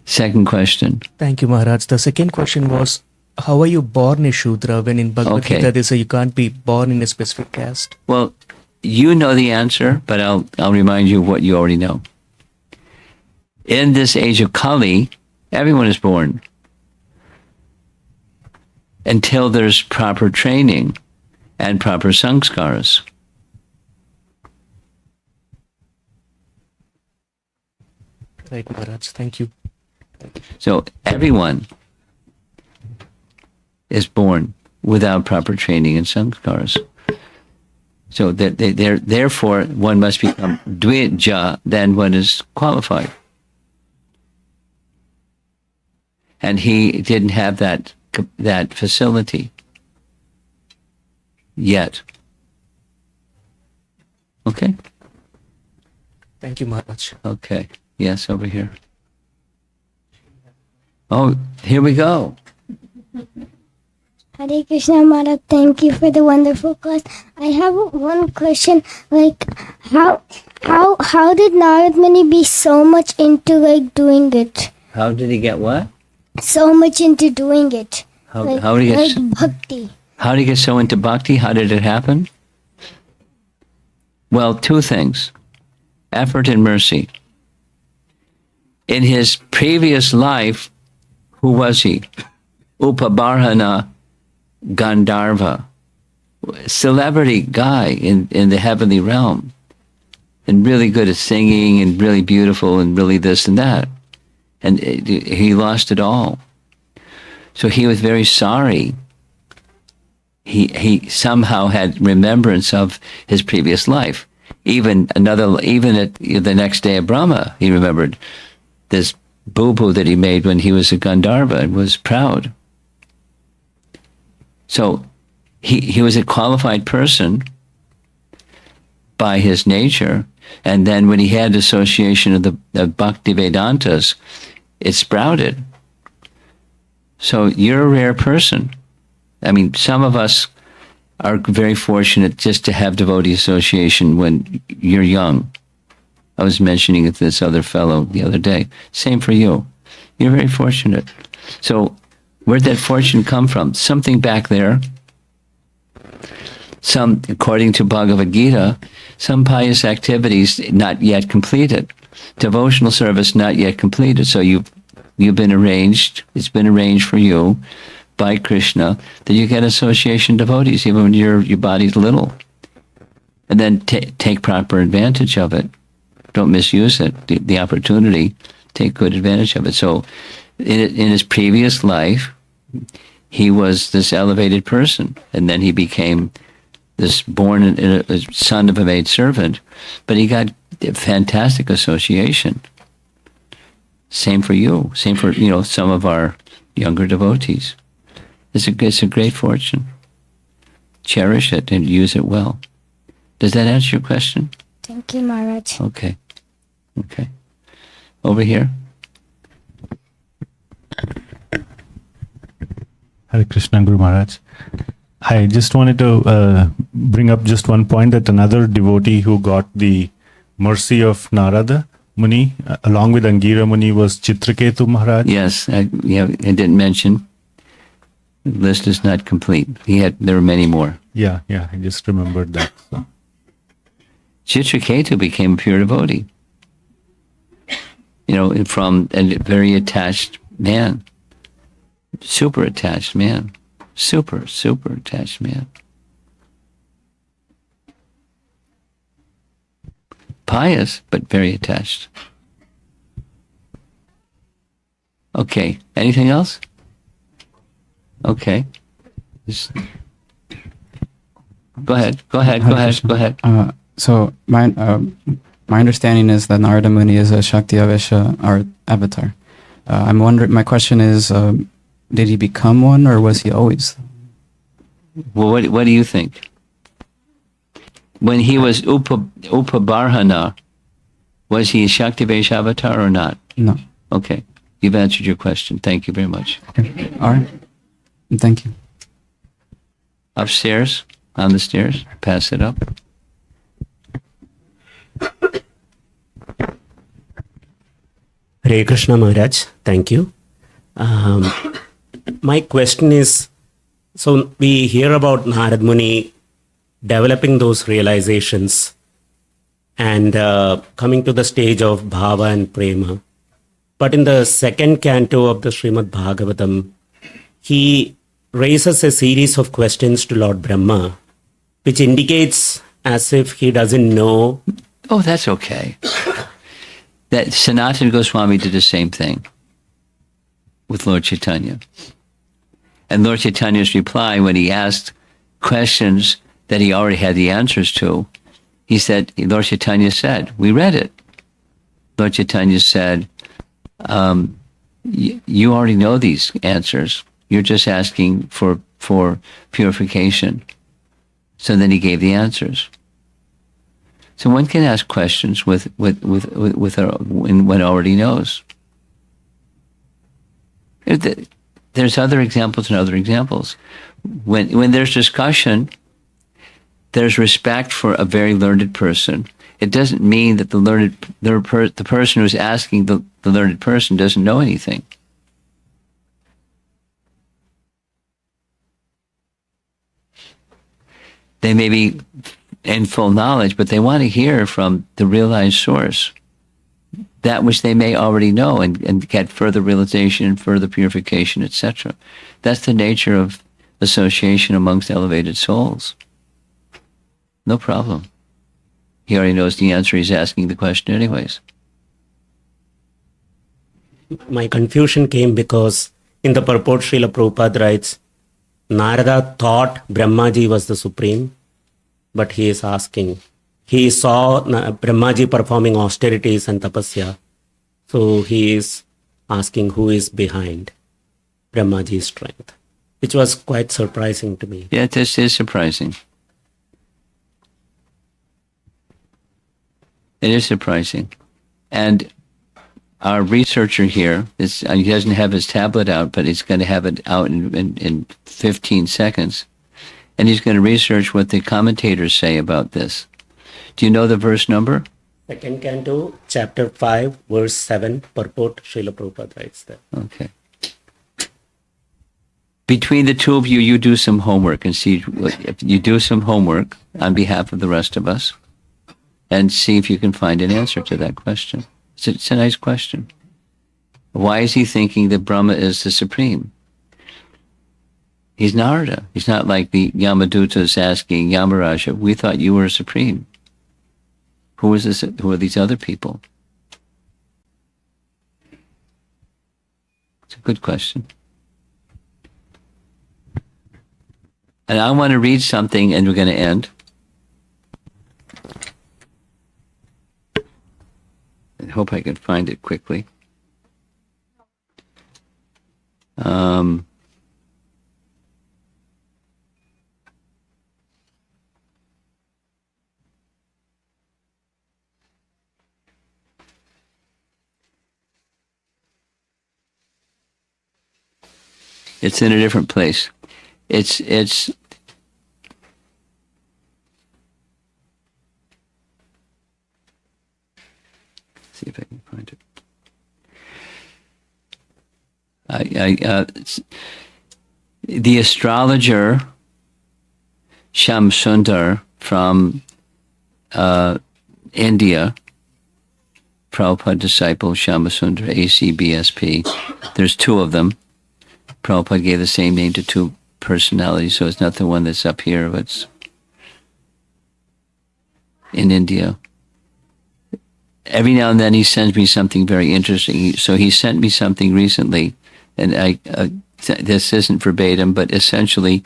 Second question. Thank you, Maharaj. The second question was, how are you born a Shudra when in Bhagavad Gita they say you can't be born in a specific caste? Well, you know the answer, but I'll remind you of what you already know. In this age of Kali, everyone is born until there's proper training and proper sanskaras. Right, Maharaj. Thank you. So everyone is born without proper training and sanskaras. So therefore, one must become dvija, then one is qualified. And he didn't have that facility yet. Okay? Thank you, Maharaj. Okay. Yes, over here. Oh, here we go. Hare Krishna Maharaj, thank you for the wonderful class. I have one question, like how did Narada Muni be so much into doing it? How did he get what? So much into doing it. How did he get bhakti. How did he get so into bhakti? How did it happen? Well, two things. Effort and mercy. In his previous life, who was he? Upabarhana Gandharva, celebrity guy in the heavenly realm, and really good at singing and really beautiful and really this and that. And he lost it all. So he was very sorry. He somehow had remembrance of his previous life. Even at the next day of Brahma, he remembered this boo-boo that he made when he was a Gandharva and was proud. So he was a qualified person by his nature, and then when he had association of the Bhakti Vedantas, it sprouted. So you're a rare person. I mean, some of us are very fortunate just to have devotee association when you're young. I was mentioning it to this other fellow the other day. Same for you. You're very fortunate. So where'd that fortune come from? Something back there. Some, according to Bhagavad Gita, some pious activities not yet completed. Devotional service not yet completed. So you've been arranged, it's been arranged for you by Krishna that you get association devotees even when your body's little. And then take proper advantage of it. Don't misuse it, the opportunity. Take good advantage of it. So in his previous life, he was this elevated person. And then he became this born a son of a maid servant. But he got fantastic association. Same for you. Same for, some of our younger devotees. It's a great fortune. Cherish it and use it well. Does that answer your question? Thank you, Maharaj. Okay. Okay. Over here. Hare Krishna, Guru Maharaj. I just wanted to bring up just one point, that another devotee who got the mercy of Narada Muni, along with Angira Muni, was Chitraketu Maharaj. Yes, I didn't mention. The list is not complete. There were many more. Yeah, I just remembered that. So. Chitraketu became a pure devotee. From a very attached man. Super attached man. Super attached man. Pious, but very attached. Okay. Anything else? Okay. Go ahead. So my understanding is that Narada Muni is a Shakti Avesha or avatar. I'm wondering. My question is, did he become one, or was he always? Well, what do you think? When he was Upabarhana, was he a Shakti Avesha avatar or not? No. Okay. You've answered your question. Thank you very much. Okay. All right. Thank you. Upstairs, on the stairs, pass it up. Hare Krishna Maharaj, thank you. My question is, so we hear about Narada Muni developing those realizations and coming to the stage of Bhava and Prema. But in the second canto of the Srimad Bhagavatam, he raises a series of questions to Lord Brahma, which indicates as if he doesn't know. Oh, that's okay. That Sanatana Goswami did the same thing with Lord Chaitanya. And Lord Chaitanya's reply, when he asked questions that he already had the answers to, Lord Chaitanya said, we read it. Lord Chaitanya said, you already know these answers. You're just asking for purification. So then he gave the answers. So one can ask questions with one already knows. There's other examples and other examples. When there's discussion, there's respect for a very learned person. It doesn't mean that the person who's asking the learned person doesn't know anything. They may be in full knowledge, but they want to hear from the realized source that which they may already know and get further realization, further purification, etc. That's the nature of association amongst elevated souls. No problem. He already knows the answer. He's asking the question anyways. My confusion came because in the purport Srila Prabhupada writes, Narada thought Brahmaji was the supreme, but he is asking. He saw Brahmaji performing austerities and tapasya. So he is asking who is behind Brahmaji's strength, which was quite surprising to me. Yeah, this is surprising. It is surprising. And our researcher here, he doesn't have his tablet out, but he's going to have it out in 15 seconds. And he's going to research what the commentators say about this. Do you know the verse number? Second canto, chapter 5, verse 7, purport Srila Prabhupada writes there. Okay. Between the two of you, you do some homework and see if you do some homework on behalf of the rest of us and see if you can find an answer to that question. It's a nice question. Why is he thinking that Brahma is the supreme? He's Narada. He's not like the Yamadutas asking Yamaraja, we thought you were supreme. Who is this? Who are these other people? It's a good question. And I want to read something and we're going to end. I hope I can find it quickly. It's in a different place. It's see if I can find it. The astrologer Shamsundar from India, Prabhupada disciple Shamsundar, ACBSP. There's two of them. Prabhupada gave the same name to two personalities, so it's not the one that's up here, but it's in India. Every now and then he sends me something very interesting. So he sent me something recently, and this isn't verbatim, but essentially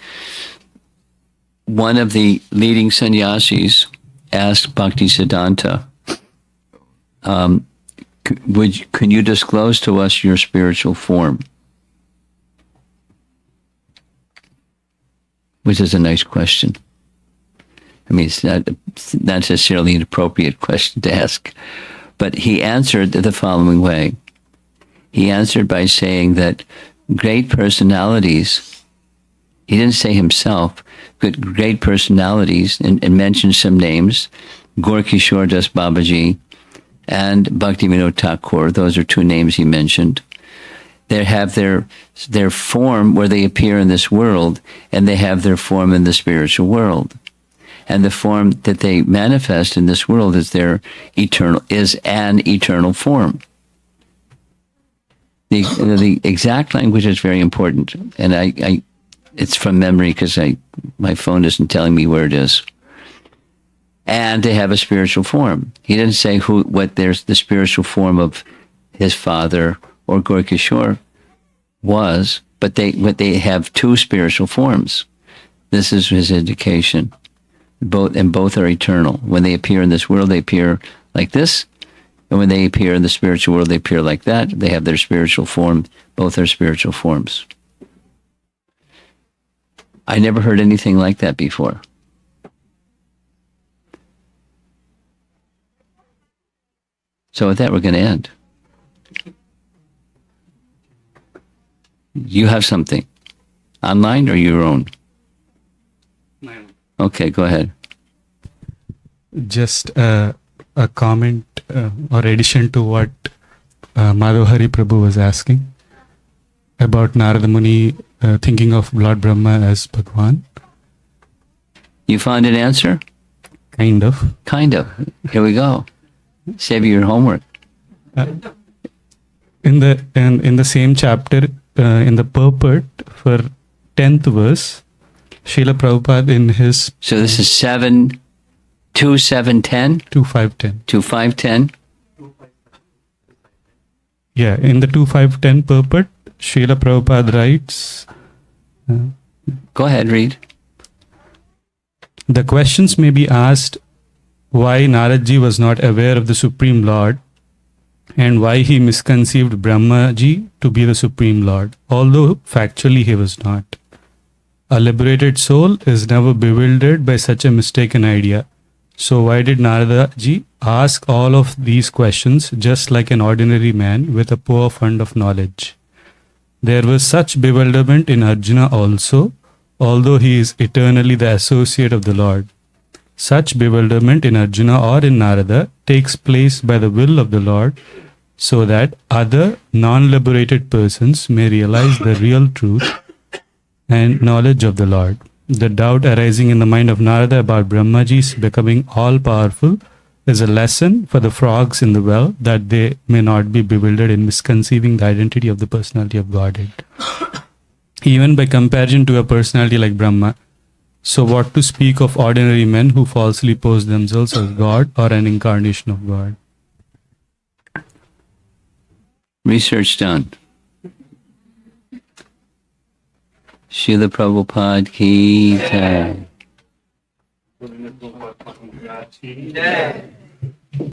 one of the leading sannyasis asked Bhaktisiddhanta, can you disclose to us your spiritual form? Which is a nice question. I mean, it's not necessarily an appropriate question to ask. But he answered the following way. He answered by saying that great personalities, he didn't say himself, but great personalities, and mentioned some names, Gorkishore Das Babaji and Bhaktivinoda Thakur. Those are two names he mentioned. They have their form where they appear in this world, and they have their form in the spiritual world. And the form that they manifest in this world is an eternal form. The exact language is very important, and I it's from memory because my phone isn't telling me where it is. And they have a spiritual form. He didn't say what there's the spiritual form of his father or Gorkishore was, but they have two spiritual forms. This is his indication. Both are eternal. When they appear in this world, they appear like this, and when they appear in the spiritual world, they appear like that. They have their spiritual form. Both are spiritual forms. I never heard anything like that before. So with that, we're going to end. You have something online or your own? My own. Okay, go ahead. Just a comment or addition to what Madhav Hari Prabhu was asking about Narada Muni thinking of Lord Brahma as Bhagwan. You found an answer? Kind of. Kind of. Here we go. Save you your homework. In the same chapter, in the purport for 10th verse, Srila Prabhupada in his... So this is 7, 2, 7, 10? 2, 5, 10. 2, 5, 10? Yeah, in the 2, 5, 10 purport, Srila Prabhupada writes... Go ahead, read. The questions may be asked why Naradji was not aware of the Supreme Lord and why he misconceived Brahmaji to be the Supreme Lord, although factually he was not. A liberated soul is never bewildered by such a mistaken idea. So why did Naradaji ask all of these questions just like an ordinary man with a poor fund of knowledge? There was such bewilderment in Arjuna also, although he is eternally the associate of the Lord. Such bewilderment in Arjuna or in Narada takes place by the will of the Lord, so that other non-liberated persons may realize the real truth and knowledge of the Lord. The doubt arising in the mind of Narada about Brahmaji's becoming all-powerful is a lesson for the frogs in the well, that they may not be bewildered in misconceiving the identity of the personality of Godhead, even by comparison to a personality like Brahma. So what to speak of ordinary men who falsely pose themselves as God or an incarnation of God? Research done. Srila Prabhupada ki jai.